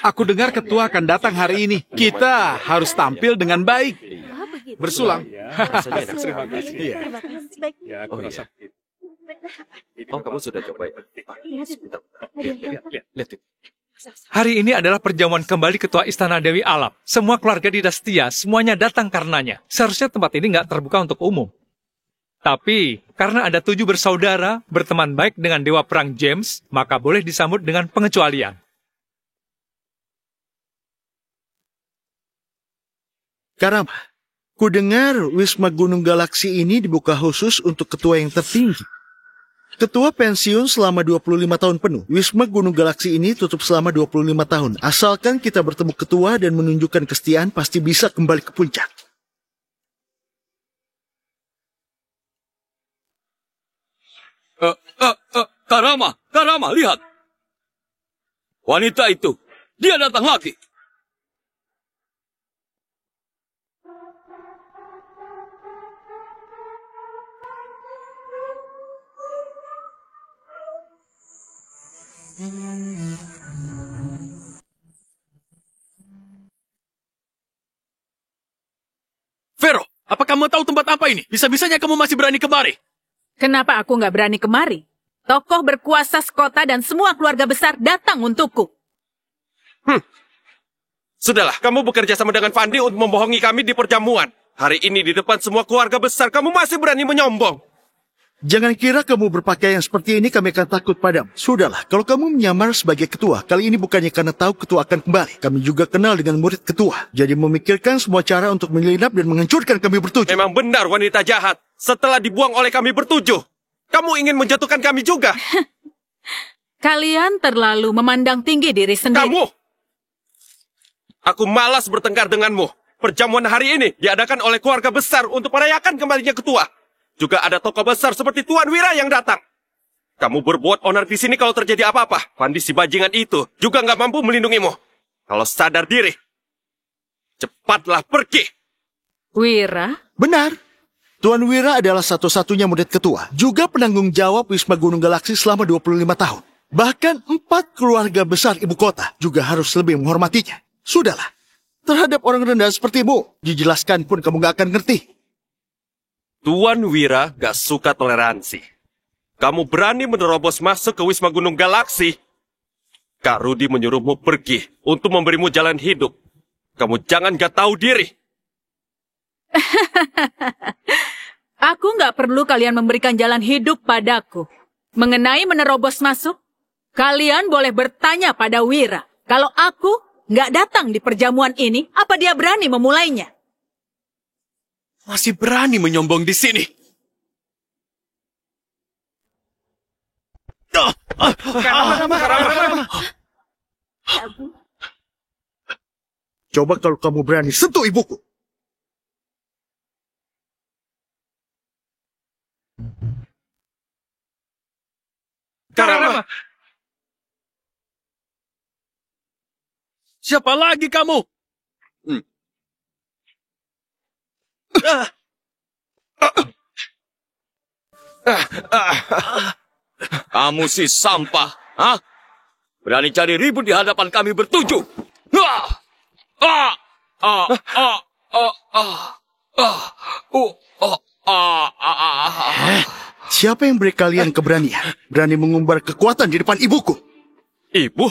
Aku dengar ketua akan datang hari ini. Kita harus tampil dengan baik. Bersulang. Terima kasih. Terima kasih. Ya, aku rasa. Oh, kamu sudah coba ya? Lihat. Hari ini adalah perjamuan kembali Ketua Istana Dewi Alam. Semua keluarga Didastia, semuanya datang karenanya. Seharusnya tempat ini nggak terbuka untuk umum. Tapi, karena ada 7 bersaudara, berteman baik dengan Dewa Perang James, maka boleh disambut dengan pengecualian. Karama, ku dengar Wisma Gunung Galaksi ini dibuka khusus untuk ketua yang tertinggi. Ketua pensiun selama 25 tahun penuh. Wisma Gunung Galaksi ini tutup selama 25 tahun. Asalkan kita bertemu ketua dan menunjukkan kesetiaan, pasti bisa kembali ke puncak. Karama, lihat. Wanita itu, dia datang lagi. Vero, apa kamu tahu tempat apa ini? Bisa-bisanya kamu masih berani kemari. Kenapa aku nggak berani kemari? Tokoh berkuasa sekota dan semua keluarga besar datang untukku. Sudahlah, kamu bekerja sama dengan Fandi untuk membohongi kami di perjamuan. Hari ini di depan semua keluarga besar, kamu masih berani menyombong. Jangan kira kamu berpakaian seperti ini kami akan takut padamu. Sudahlah, kalau kamu menyamar sebagai ketua, kali ini bukannya karena tahu ketua akan kembali. Kami juga kenal dengan murid ketua. Jadi memikirkan semua cara untuk menyelinap dan menghancurkan kami bertujuh. Memang benar wanita jahat. Setelah dibuang oleh kami bertujuh, kamu ingin menjatuhkan kami juga. Kalian terlalu memandang tinggi diri sendiri. Kamu! Aku malas bertengkar denganmu. Perjamuan hari ini diadakan oleh keluarga besar untuk merayakan kembalinya ketua. Juga ada tokoh besar seperti Tuan Wira yang datang. Kamu berbuat onar di sini kalau terjadi apa-apa. Fandi si bajingan itu juga nggak mampu melindungimu. Kalau sadar diri, cepatlah pergi. Wira? Benar. Tuan Wira adalah satu-satunya murid ketua, juga penanggung jawab Wisma Gunung Galaksi selama 25 tahun. Bahkan 4 keluarga besar ibu kota juga harus lebih menghormatinya. Sudahlah, terhadap orang rendah sepertimu, dijelaskan pun kamu gak akan ngerti. Tuan Wira gak suka toleransi. Kamu berani menerobos masuk ke Wisma Gunung Galaksi. Kak Rudi menyuruhmu pergi untuk memberimu jalan hidup. Kamu jangan gak tahu diri. Aku nggak perlu kalian memberikan jalan hidup padaku. Mengenai menerobos masuk, kalian boleh bertanya pada Wira. Kalau aku nggak datang di perjamuan ini, apa dia berani memulainya? Masih berani menyombong di sini. Coba kalau kamu berani sentuh ibuku. Karama. Siapa lagi kamu? Kamu si sampah, hah? Berani cari ribut di hadapan kami bertujuh. Siapa yang beri kalian keberanian? Berani mengumbar kekuatan di depan ibuku? Ibu?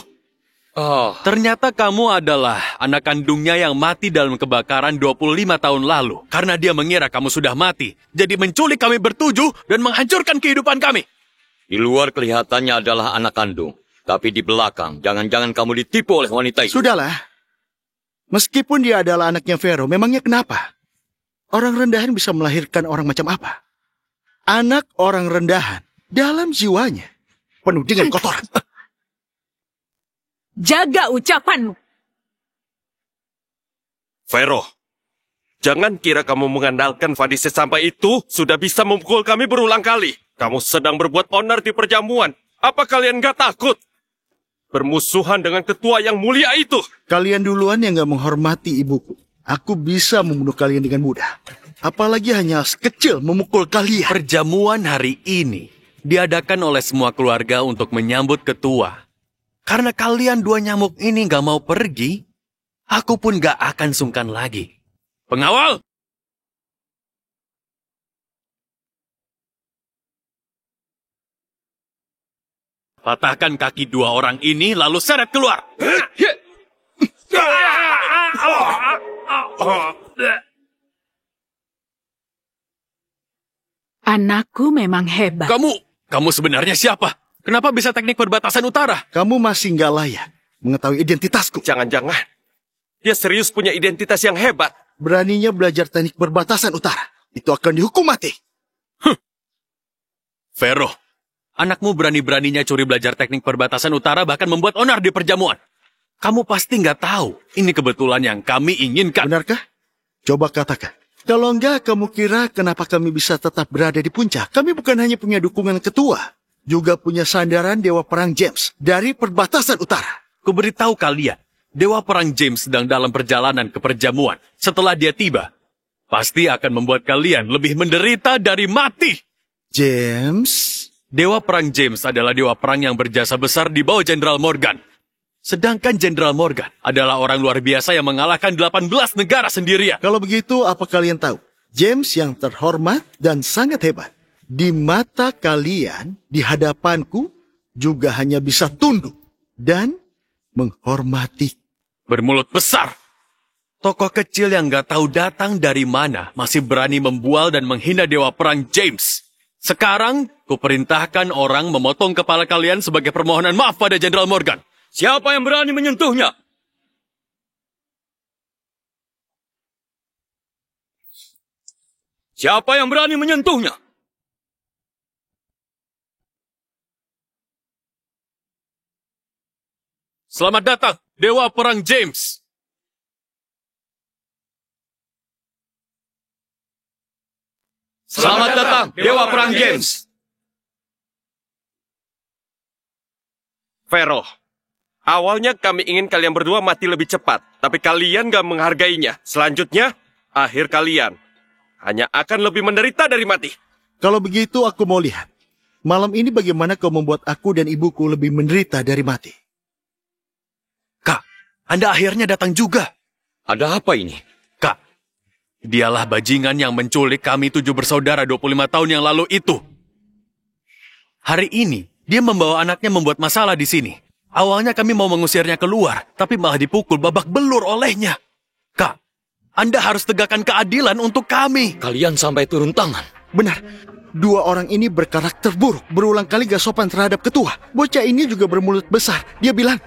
Ternyata kamu adalah anak kandungnya yang mati dalam kebakaran 25 tahun lalu. Karena dia mengira kamu sudah mati. Jadi menculik kami bertujuh dan menghancurkan kehidupan kami. Di luar kelihatannya adalah anak kandung. Tapi di belakang, jangan-jangan kamu ditipu oleh wanita itu. Sudahlah. Meskipun dia adalah anaknya Vero, memangnya kenapa? Orang rendahan bisa melahirkan orang macam apa? Anak orang rendahan dalam jiwanya penuh dengan kotoran. Jaga ucapanmu. Vero, jangan kira kamu mengandalkan Fadise sampai itu sudah bisa memukul kami berulang kali. Kamu sedang berbuat onar di perjamuan. Apa kalian gak takut? Bermusuhan dengan ketua yang mulia itu. Kalian duluan yang gak menghormati ibuku. Aku bisa membunuh kalian dengan mudah. Apalagi hanya sekecil memukul kalian. Perjamuan hari ini diadakan oleh semua keluarga untuk menyambut ketua. Karena kalian dua nyamuk ini gak mau pergi, aku pun gak akan sungkan lagi. Pengawal! Patahkan kaki dua orang ini lalu seret keluar. Anakku memang hebat. Kamu sebenarnya siapa? Kenapa bisa teknik perbatasan utara? Kamu masih nggak layak mengetahui identitasku. Jangan-jangan dia serius punya identitas yang hebat. Beraninya belajar teknik perbatasan utara. Itu akan dihukum mati. Vero, anakmu berani-beraninya curi belajar teknik perbatasan utara bahkan membuat onar di perjamuan. Kamu pasti nggak tahu. Ini kebetulan yang kami inginkan. Benarkah? Coba katakan. Kalau enggak, kamu kira kenapa kami bisa tetap berada di puncak? Kami bukan hanya punya dukungan ketua. Juga punya sandaran Dewa Perang James dari perbatasan utara. Kuberitahu kalian, Dewa Perang James sedang dalam perjalanan ke perjamuan. Setelah dia tiba, pasti akan membuat kalian lebih menderita dari mati. James? Dewa Perang James adalah dewa perang yang berjasa besar di bawah Jenderal Morgan. Sedangkan Jenderal Morgan adalah orang luar biasa yang mengalahkan 18 negara sendirian. Kalau begitu, apa kalian tahu? James yang terhormat dan sangat hebat. Di mata kalian, di hadapanku, juga hanya bisa tunduk dan menghormati. Bermulut besar. Tokoh kecil yang gak tahu datang dari mana masih berani membual dan menghina Dewa Perang James. Sekarang, kuperintahkan orang memotong kepala kalian sebagai permohonan maaf pada Jenderal Morgan. Siapa yang berani menyentuhnya? Siapa yang berani menyentuhnya? Selamat datang, Dewa Perang James. Selamat datang, Dewa Perang James. Vero, awalnya kami ingin kalian berdua mati lebih cepat, tapi kalian gak menghargainya. Selanjutnya, akhir kalian. hanya akan lebih menderita dari mati. Kalau begitu aku mau lihat. Malam ini bagaimana kau membuat aku dan ibuku lebih menderita dari mati. Kak, Anda akhirnya datang juga. Ada apa ini? Kak, dialah bajingan yang menculik kami 7 bersaudara 25 tahun yang lalu itu. Hari ini, dia membawa anaknya membuat masalah di sini. Awalnya kami mau mengusirnya keluar, tapi malah dipukul babak belur olehnya. Kak, Anda harus tegakkan keadilan untuk kami. Kalian sampai turun tangan. Benar. 2 orang ini berkarakter buruk, berulang kali gak sopan terhadap ketua. Bocah ini juga bermulut besar. Dia bilang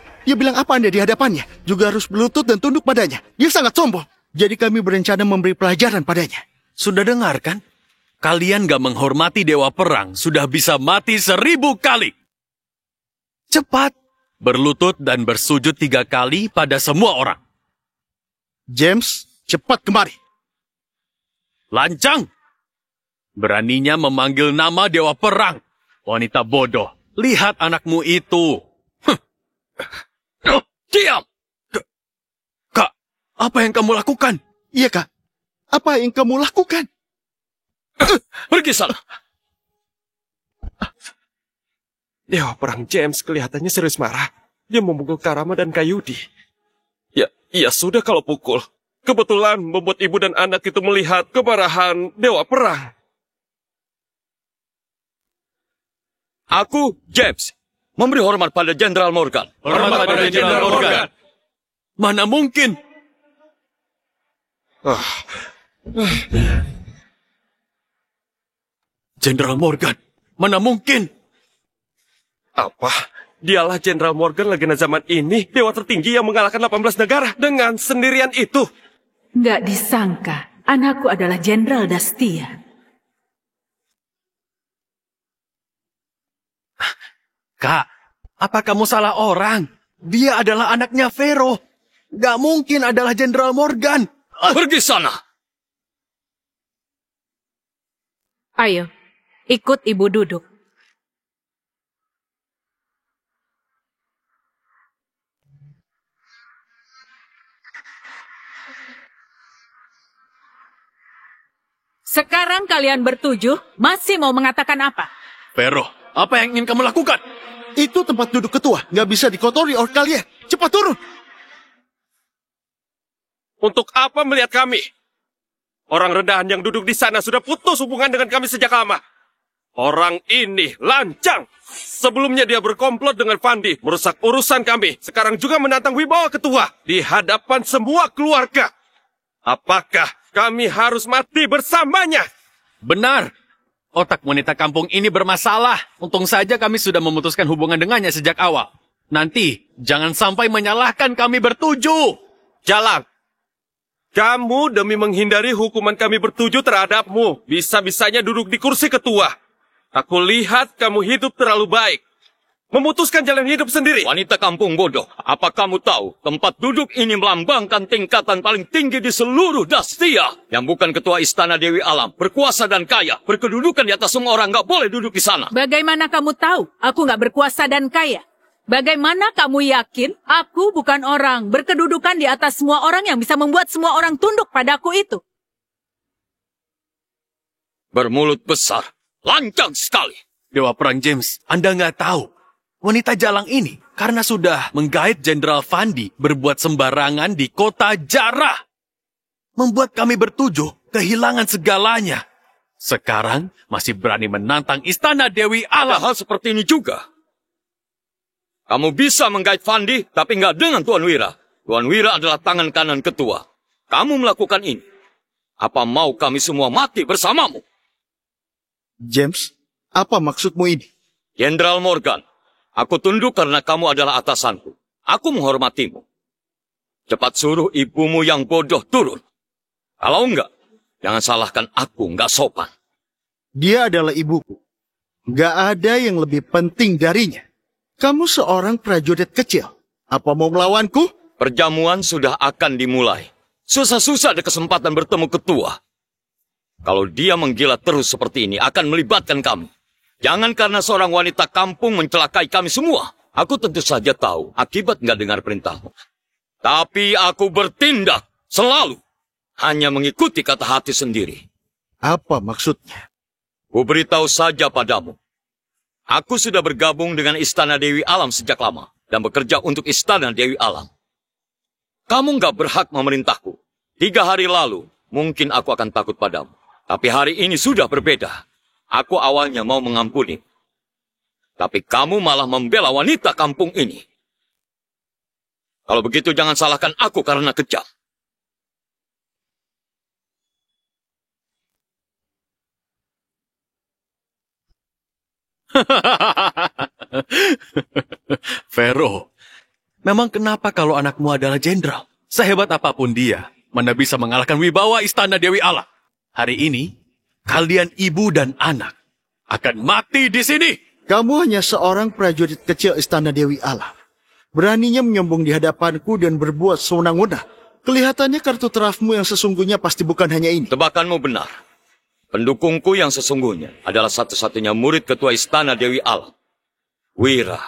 apa Anda di hadapannya, juga harus berlutut dan tunduk padanya. Dia sangat sombong. Jadi kami berencana memberi pelajaran padanya. Sudah dengar kan? Kalian gak menghormati dewa perang, sudah bisa mati 1000 kali. Cepat, berlutut dan bersujud 3 kali pada semua orang. James, cepat kemari. Lancang! Beraninya memanggil nama dewa perang. Wanita bodoh, lihat anakmu itu. Diam! Kak, apa yang kamu lakukan? Iya, Kak. Apa yang kamu lakukan? Pergi sana. Dewa perang James kelihatannya serius marah. Dia memukul Karama dan Kayudi. Ya sudah kalau pukul. Kebetulan membuat ibu dan anak itu melihat kemarahan dewa perang. Aku, James, memberi hormat pada Jenderal Morgan. Hormat pada Jenderal Morgan. Mana mungkin? Jenderal Morgan, mana mungkin? Apa? Dialah Jenderal Morgan legenda zaman ini, dewa tertinggi yang mengalahkan 18 negara dengan sendirian itu. Nggak disangka, anakku adalah Jenderal Dastia. Kak, apa kamu salah orang? Dia adalah anaknya Vero. Gak mungkin adalah Jenderal Morgan. Pergi sana. Ayo, ikut ibu duduk. Sekarang kalian bertujuh masih mau mengatakan apa? Vero, apa yang ingin kamu lakukan? Itu tempat duduk ketua, nggak bisa dikotori oleh kalian. Cepat turun. Untuk apa melihat kami? Orang rendahan yang duduk di sana sudah putus hubungan dengan kami sejak lama. Orang ini lancang. Sebelumnya dia berkomplot dengan Fandi, merusak urusan kami. Sekarang juga menantang wibawa ketua di hadapan semua keluarga. Apakah kami harus mati bersamanya? Benar. Otak wanita kampung ini bermasalah. Untung saja kami sudah memutuskan hubungan dengannya sejak awal. Nanti, jangan sampai menyalahkan kami bertujuh. Jalan. Kamu demi menghindari hukuman kami bertujuh terhadapmu, bisa-bisanya duduk di kursi ketua. Aku lihat kamu hidup terlalu baik. Memutuskan jalan hidup sendiri. Wanita kampung bodoh, apa kamu tahu tempat duduk ini melambangkan tingkatan paling tinggi di seluruh Dastia? Yang bukan ketua istana Dewi Alam, berkuasa dan kaya, berkedudukan di atas semua orang, nggak boleh duduk di sana. Bagaimana kamu tahu aku nggak berkuasa dan kaya? Bagaimana kamu yakin aku bukan orang berkedudukan di atas semua orang yang bisa membuat semua orang tunduk padaku itu? Bermulut besar, lancang sekali. Dewa Perang James, Anda nggak tahu. Wanita jalang ini karena sudah menggait Jenderal Fandi berbuat sembarangan di kota Jarrah. Membuat kami bertujuh kehilangan segalanya. Sekarang masih berani menantang istana Dewi Alam. Ada hal seperti ini juga. Kamu bisa menggait Fandi, tapi nggak dengan Tuan Wira. Tuan Wira adalah tangan kanan ketua. Kamu melakukan ini. Apa mau kami semua mati bersamamu? James, apa maksudmu ini? Jenderal Morgan, aku tunduk karena kamu adalah atasanku. Aku menghormatimu. Cepat suruh ibumu yang bodoh turun. Kalau enggak, jangan salahkan aku, enggak sopan. Dia adalah ibuku. Nggak ada yang lebih penting darinya. Kamu seorang prajurit kecil. Apa mau melawanku? Perjamuan sudah akan dimulai. Susah-susah ada kesempatan bertemu ketua. Kalau dia menggila terus seperti ini, akan melibatkan kami. Jangan karena seorang wanita kampung mencelakai kami semua. Aku tentu saja tahu akibat nggak dengar perintahmu. Tapi aku bertindak selalu. Hanya mengikuti kata hati sendiri. Apa maksudnya? Ku beritahu saja padamu. Aku sudah bergabung dengan Istana Dewi Alam sejak lama dan bekerja untuk Istana Dewi Alam. Kamu nggak berhak memerintahku. 3 hari lalu, mungkin aku akan takut padamu. Tapi hari ini sudah berbeda. Aku awalnya mau mengampuni. Tapi kamu malah membela wanita kampung ini. Kalau begitu jangan salahkan aku karena kejam. Vero, memang kenapa kalau anakmu adalah jenderal? Sehebat apapun dia, mana bisa mengalahkan wibawa Istana Dewi Alam? Hari ini, kalian ibu dan anak akan mati di sini. Kamu hanya seorang prajurit kecil Istana Dewi Alam. Beraninya menyombong di hadapanku dan berbuat sewenang-wenang. Kelihatannya kartu tarafmu yang sesungguhnya pasti bukan hanya ini. Tebakanmu benar. Pendukungku yang sesungguhnya adalah satu-satunya murid ketua Istana Dewi Alam, Wira.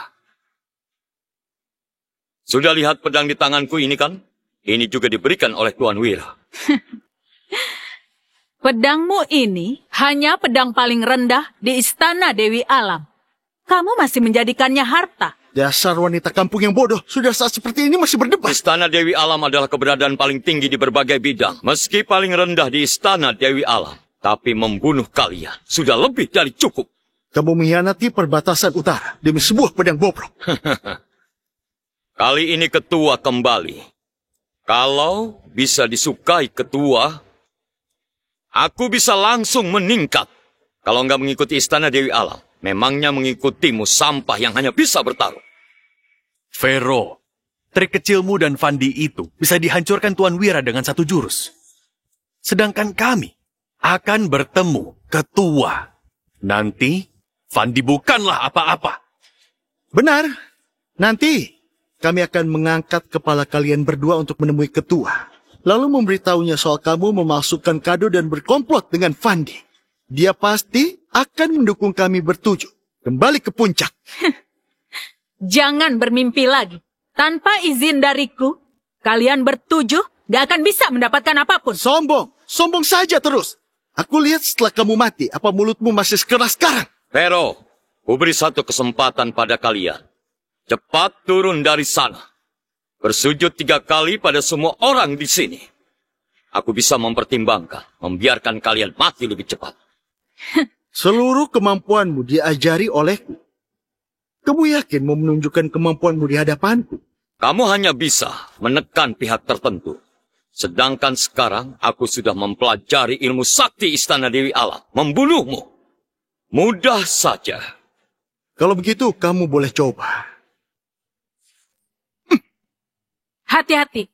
Sudah lihat pedang di tanganku ini kan? Ini juga diberikan oleh Tuan Wira. Pedangmu ini hanya pedang paling rendah di Istana Dewi Alam. Kamu masih menjadikannya harta. Dasar wanita kampung yang bodoh. Sudah saat seperti ini masih berdebat. Istana Dewi Alam adalah keberadaan paling tinggi di berbagai bidang. Meski paling rendah di Istana Dewi Alam. Tapi membunuh kalian sudah lebih dari cukup. Kamu mengkhianati perbatasan utara demi sebuah pedang bobrok. Kali ini ketua kembali. Kalau bisa disukai ketua, aku bisa langsung meningkat. Kalau nggak mengikuti Istana Dewi Alam, memangnya mengikutimu sampah yang hanya bisa bertarung. Vero, trik kecilmu dan Fandi itu bisa dihancurkan Tuan Wira dengan 1 jurus. Sedangkan kami akan bertemu ketua. Nanti, Fandi bukanlah apa-apa. Benar. Nanti, kami akan mengangkat kepala kalian berdua untuk menemui ketua. Lalu memberitahunya soal kamu memasukkan kado dan berkomplot dengan Fandi. Dia pasti akan mendukung kami bertujuh. Kembali ke puncak. Jangan bermimpi lagi. Tanpa izin dariku, kalian bertujuh gak akan bisa mendapatkan apapun. Sombong. Sombong saja terus. Aku lihat setelah kamu mati, apa mulutmu masih sekeras sekarang? Vero, ku beri 1 kesempatan pada kalian. Cepat turun dari sana. Bersujud 3 kali pada semua orang di sini. Aku bisa mempertimbangkan, membiarkan kalian mati lebih cepat. Seluruh kemampuanmu diajari olehku. Kamu yakin mau menunjukkan kemampuanmu di hadapanku? Kamu hanya bisa menekan pihak tertentu. Sedangkan sekarang aku sudah mempelajari ilmu sakti Istana Dewi Alam. Membunuhmu. Mudah saja. Kalau begitu, kamu boleh coba. Hati-hati.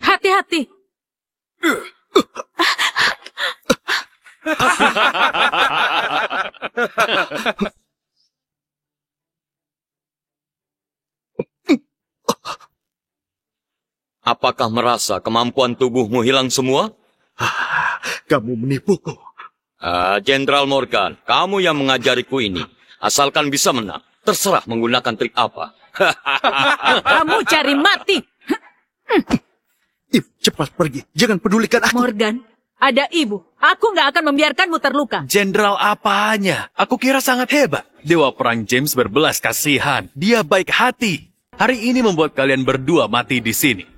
Hati-hati. Apakah merasa kemampuan tubuhmu hilang semua? Kamu menipuku. Jenderal Morgan, kamu yang mengajariku ini. Asalkan bisa menang, terserah menggunakan trik apa. Kamu cari mati. Ibu, cepat pergi. Jangan pedulikan aku. Morgan, ada ibu. Aku nggak akan membiarkanmu terluka. Jenderal apanya? Aku kira sangat hebat. Dewa Perang James berbelas kasihan. Dia baik hati. Hari ini membuat kalian berdua mati di sini.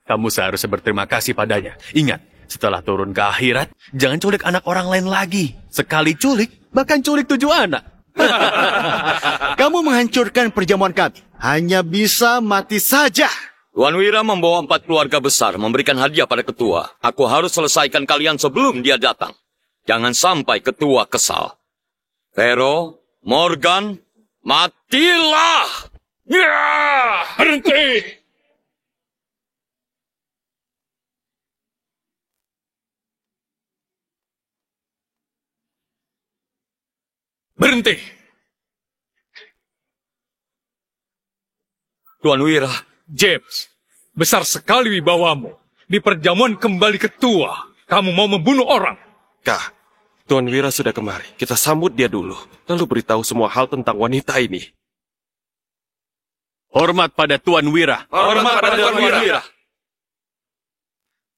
Kamu seharusnya berterima kasih padanya. Ingat, setelah turun ke akhirat, jangan culik anak orang lain lagi. Sekali culik, bahkan culik 7 anak. Kamu menghancurkan perjamuan kami. Hanya bisa mati saja. Tuan Wira membawa 4 keluarga besar memberikan hadiah pada ketua. Aku harus selesaikan kalian sebelum dia datang. Jangan sampai ketua kesal. Vero, Morgan, matilah! Ya! Berhenti! Berhenti! Tuan Wira. James, besar sekali wibawamu. Di perjamuan kembali ketua, kamu mau membunuh orang. Kak, Tuan Wira sudah kemari. Kita sambut dia dulu. Lalu beritahu semua hal tentang wanita ini. Hormat pada Tuan Wira. Hormat pada Tuan Wira.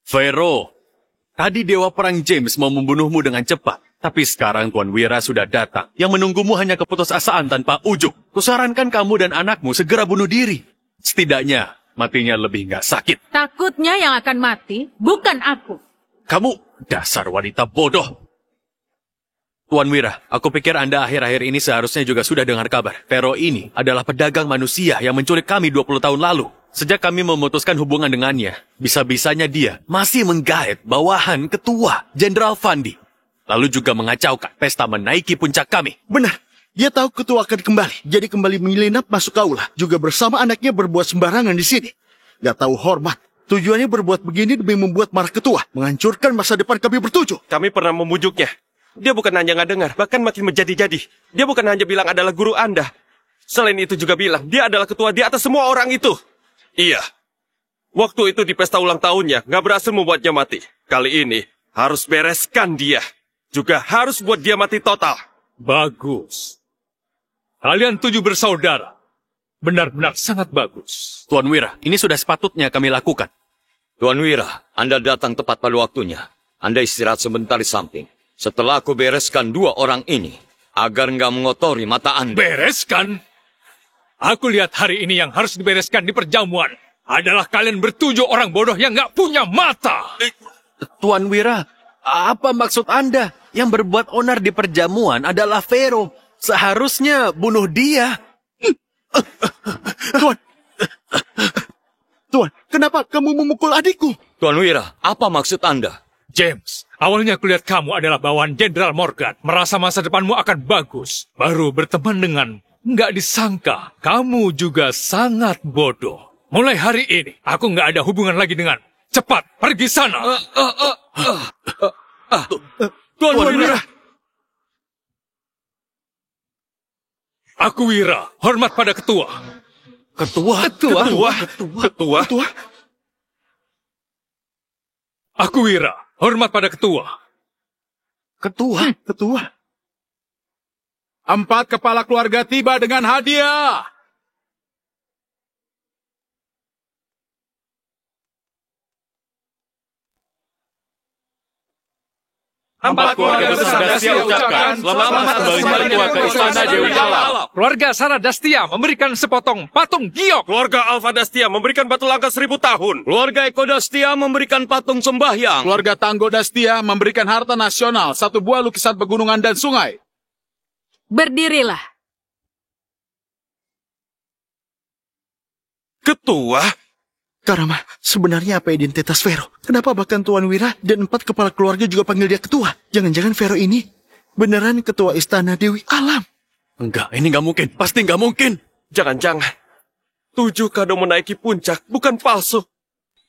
Vero, tadi Dewa Perang James mau membunuhmu dengan cepat. Tapi sekarang Tuan Wira sudah datang. Yang menunggumu hanya keputusasaan tanpa ujung. Kusarankan kamu dan anakmu segera bunuh diri. Setidaknya matinya lebih nggak sakit. Takutnya yang akan mati bukan aku. Kamu dasar wanita bodoh. Tuan Wira, aku pikir Anda akhir-akhir ini seharusnya juga sudah dengar kabar. Vero ini adalah pedagang manusia yang menculik kami 20 tahun lalu. Sejak kami memutuskan hubungan dengannya, bisa-bisanya dia masih menggait bawahan ketua Jenderal Fandi. Lalu juga mengacaukan pesta menaiki puncak kami. Benar. Dia tahu ketua akan kembali. Jadi kembali menyelinap masuk aula. Juga bersama anaknya berbuat sembarangan di sini. Gak tahu hormat. Tujuannya berbuat begini demi membuat marah ketua. Menghancurkan masa depan kami bertujuh. Kami pernah membujuknya. Dia bukan hanya nggak dengar, bahkan makin menjadi-jadi. Dia bukan hanya bilang adalah guru Anda. Selain itu juga bilang, dia adalah ketua di atas semua orang itu. Iya. Waktu itu di pesta ulang tahunnya, nggak berhasil membuatnya mati. Kali ini, harus bereskan dia. Juga harus buat dia mati total. Bagus. Kalian 7 bersaudara. Benar-benar sangat bagus. Tuan Wira, ini sudah sepatutnya kami lakukan. Tuan Wira, Anda datang tepat pada waktunya. Anda istirahat sebentar di samping. Setelah aku bereskan 2 orang ini, agar nggak mengotori mata Anda. Bereskan? Aku lihat hari ini yang harus dibereskan di perjamuan adalah kalian bertujuh orang bodoh yang nggak punya mata. Tuan Wira, apa maksud Anda? Yang berbuat onar di perjamuan adalah Vero. Seharusnya bunuh dia. Tuan, kenapa kamu memukul adikku? Tuan Wira, apa maksud Anda? James, awalnya kulihat kamu adalah bawahan Jenderal Morgan. Merasa masa depanmu akan bagus. Baru berteman dengan nggak disangka. Kamu juga sangat bodoh. Mulai hari ini, aku nggak ada hubungan lagi dengan. Cepat, pergi sana. Tuan Wira. Aku Wira, hormat pada ketua. Ketua? Aku Wira, hormat pada ketua. Ketua. 4 kepala keluarga tiba dengan hadiah. Empat keluarga besar Dastia ucapkan selamat kembali ketua ke Istana Dewi Alam. Keluarga Sarah Dastia memberikan sepotong patung giok. Keluarga Alfa Dastia memberikan batu langka 1000 tahun. Keluarga Eko Dastia memberikan patung sembahyang. Keluarga Tanggo Dastia memberikan harta nasional, 1 buah lukisan pegunungan dan sungai. Berdirilah. Ketua? Karama, sebenarnya apa identitas Vero? Kenapa bahkan Tuan Wira dan 4 kepala keluarga juga panggil dia ketua? Jangan-jangan Vero ini beneran ketua Istana Dewi Alam? Enggak, ini nggak mungkin. Pasti nggak mungkin. Jangan-jangan 7 kado menaiki puncak bukan palsu,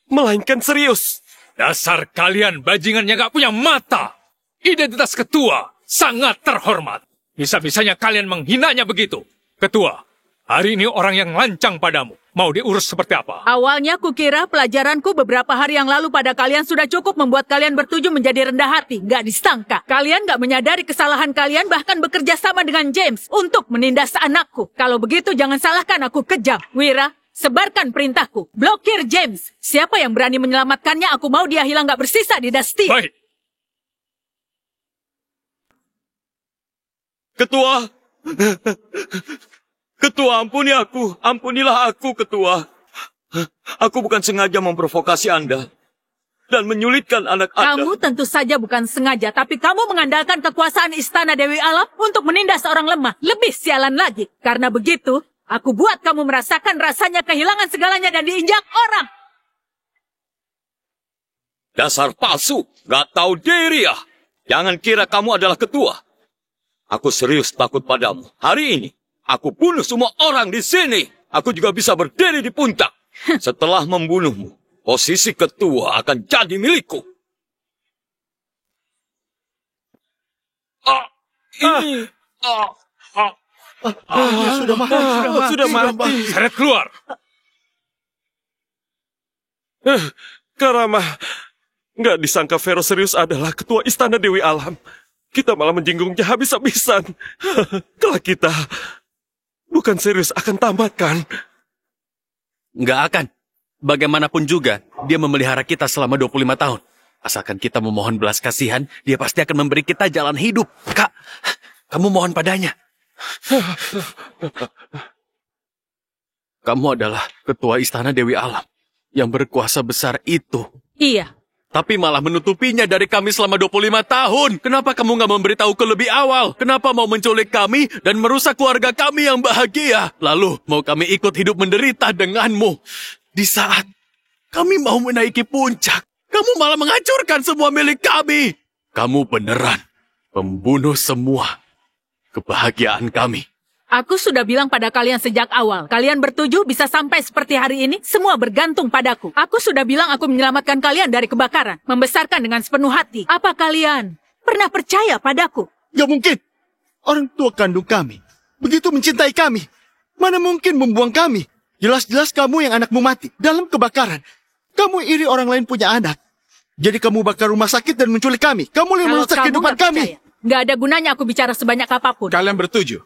melainkan serius. Dasar kalian bajingan yang gak punya mata. Identitas ketua sangat terhormat. Bisa-bisanya kalian menghinanya begitu. Ketua, hari ini orang yang lancang padamu. Mau diurus seperti apa? Awalnya kukira pelajaranku beberapa hari yang lalu pada kalian sudah cukup membuat kalian bertujuh menjadi rendah hati. Nggak disangka. Kalian nggak menyadari kesalahan kalian bahkan bekerja sama dengan James untuk menindas anakku. Kalau begitu jangan salahkan aku kejam. Wira, sebarkan perintahku. Blokir James. Siapa yang berani menyelamatkannya aku mau dia hilang nggak bersisa di Dastia. Baik. Ketua. Ketua, ampuni aku. Ampunilah aku, Ketua. Aku bukan sengaja memprovokasi Anda dan menyulitkan anak Anda. Kamu tentu saja bukan sengaja, tapi kamu mengandalkan kekuasaan Istana Dewi Alam untuk menindas orang lemah. Lebih sialan lagi. Karena begitu, aku buat kamu merasakan rasanya kehilangan segalanya dan diinjak orang. Dasar palsu, gak tahu diri ya. Jangan kira kamu adalah ketua. Aku serius takut padamu. Hari ini, aku bunuh semua orang di sini. Aku juga bisa berdiri di puncak. Setelah membunuhmu, posisi ketua akan jadi milikku. Sudah mati. Seret keluar. Karama, nggak disangka Vero serius adalah ketua Istana Dewi Alam. Kita malah menjinggungnya habis-habisan. Kelak kita bukan serius akan tamat kan? Nggak akan. Bagaimanapun juga, dia memelihara kita selama 25 tahun. Asalkan kita memohon belas kasihan, dia pasti akan memberi kita jalan hidup. Kak, kamu mohon padanya. Kamu adalah ketua Istana Dewi Alam yang berkuasa besar itu. Iya. Tapi malah menutupinya dari kami selama 25 tahun. Kenapa kamu nggak memberitahuku lebih awal? Kenapa mau menculik kami dan merusak keluarga kami yang bahagia? Lalu mau kami ikut hidup menderita denganmu. Di saat kami mau menaiki puncak, kamu malah menghancurkan semua milik kami. Kamu beneran pembunuh semua kebahagiaan kami. Aku sudah bilang pada kalian sejak awal, kalian bertujuh bisa sampai seperti hari ini, semua bergantung padaku. Aku sudah bilang aku menyelamatkan kalian dari kebakaran, membesarkan dengan sepenuh hati. Apa kalian pernah percaya padaku? Gak mungkin. Orang tua kandung kami begitu mencintai kami. Mana mungkin membuang kami? Jelas-jelas kamu yang anakmu mati dalam kebakaran. Kamu iri orang lain punya anak. Jadi kamu bakar rumah sakit dan menculik kami. Kamu yang merusak kehidupan kami. Gak ada gunanya aku bicara sebanyak apapun. Kalian bertujuh.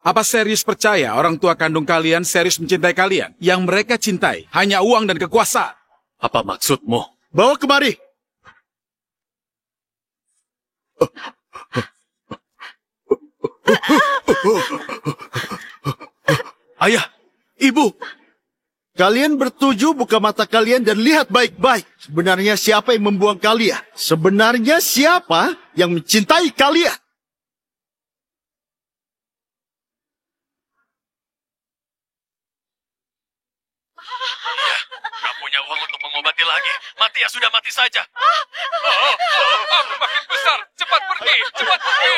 Apa serius percaya orang tua kandung kalian serius mencintai kalian? Yang mereka cintai hanya uang dan kekuasaan. Apa maksudmu? Bawa kemari. Ayah, Ibu. Kalian bertujuh buka mata kalian dan lihat baik-baik. Sebenarnya siapa yang membuang kalian? Sebenarnya siapa yang mencintai kalian? Gak punya uang untuk mengobati lagi. Mati ya sudah mati saja. Aku makin besar. Cepat pergi. Cepat pergi.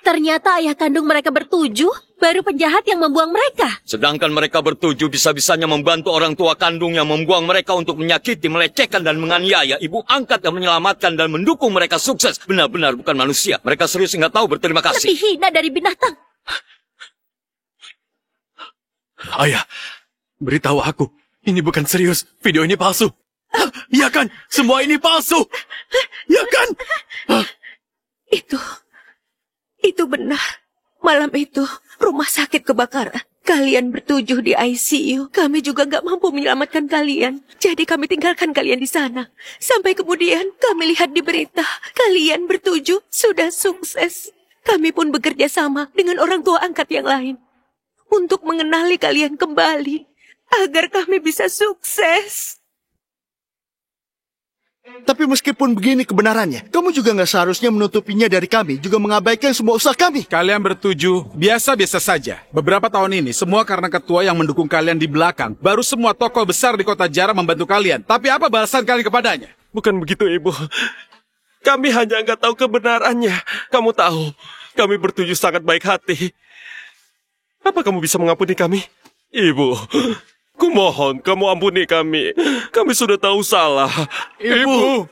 Ternyata ayah kandung mereka bertujuh, baru penjahat yang membuang mereka. Sedangkan mereka bertujuh bisa-bisanya membantu orang tua kandung yang membuang mereka untuk menyakiti, melecehkan, dan menganiaya. Ibu angkat yang menyelamatkan dan mendukung mereka sukses. Benar-benar bukan manusia. Mereka serius nggak tahu berterima kasih. Lebih hina dari binatang. Ayah, beritahu aku. Ini bukan serius. Video ini palsu. Iya kan? Semua ini palsu. Iya kan? Itu benar. Malam itu, rumah sakit kebakaran. Kalian bertujuh di ICU. Kami juga nggak mampu menyelamatkan kalian. Jadi kami tinggalkan kalian di sana. Sampai kemudian kami lihat di berita. Kalian bertujuh sudah sukses. Kami pun bekerja sama dengan orang tua angkat yang lain. Untuk mengenali kalian kembali. Agar kami bisa sukses. Tapi meskipun begini kebenarannya, kamu juga nggak seharusnya menutupinya dari kami, juga mengabaikan semua usaha kami. Kalian bertujuh biasa-biasa saja. Beberapa tahun ini, semua karena ketua yang mendukung kalian di belakang. Baru semua tokoh besar di kota Jara membantu kalian. Tapi apa balasan kalian kepadanya? Bukan begitu, Ibu. Kami hanya nggak tahu kebenarannya. Kamu tahu, kami bertujuh sangat baik hati. Apa kamu bisa mengampuni kami? Ibu, kumohon kamu ampuni kami. Kami sudah tahu salah. Ibu.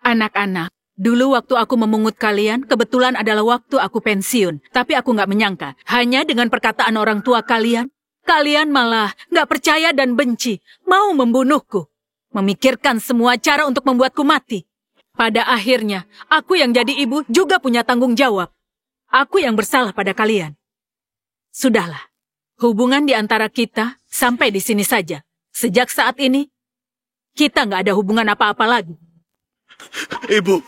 Anak-anak, dulu waktu aku memungut kalian, kebetulan adalah waktu aku pensiun. Tapi aku nggak menyangka, hanya dengan perkataan orang tua kalian, kalian malah nggak percaya dan benci, mau membunuhku. Memikirkan semua cara untuk membuatku mati. Pada akhirnya, aku yang jadi ibu juga punya tanggung jawab. Aku yang bersalah pada kalian. Sudahlah, hubungan di antara kita sampai di sini saja. Sejak saat ini, kita nggak ada hubungan apa-apa lagi. Ibu,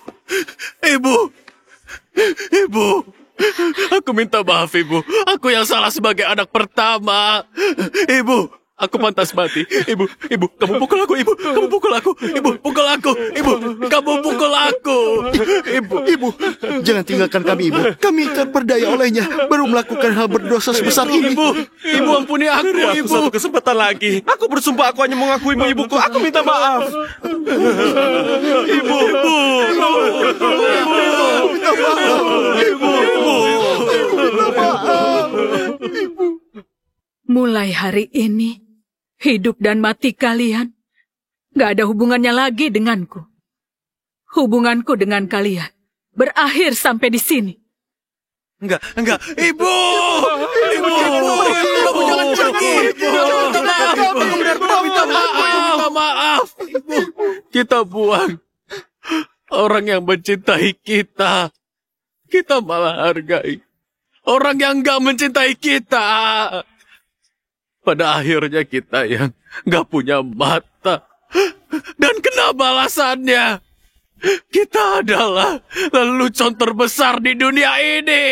aku minta maaf, Ibu. Aku yang salah sebagai anak pertama. Ibu, aku pantas mati. Ibu, kamu pukul aku, Ibu. Kamu pukul aku. Ibu, pukul aku. Ibu, kamu pukul aku. Ibu, jangan tinggalkan kami, Ibu. Kami terperdaya olehnya, baru melakukan hal berdosa sebesar ini. Ibu, ampuni aku, Beri aku satu kesempatan lagi. Aku bersumpah aku hanya mengakuimu, Ibuku. Aku minta maaf. Ibu. Mulai hari ini, hidup dan mati kalian gak ada hubungannya lagi denganku. Hubunganku dengan kalian berakhir sampai di sini. Enggak. Ibu, kamu jangan pergi. Minta maaf. Kita buang orang yang mencintai kita. Kita malah hargai orang yang gak mencintai kita. Pada akhirnya kita yang gak punya mata. Dan kena balasannya. Kita adalah lelucon terbesar di dunia ini.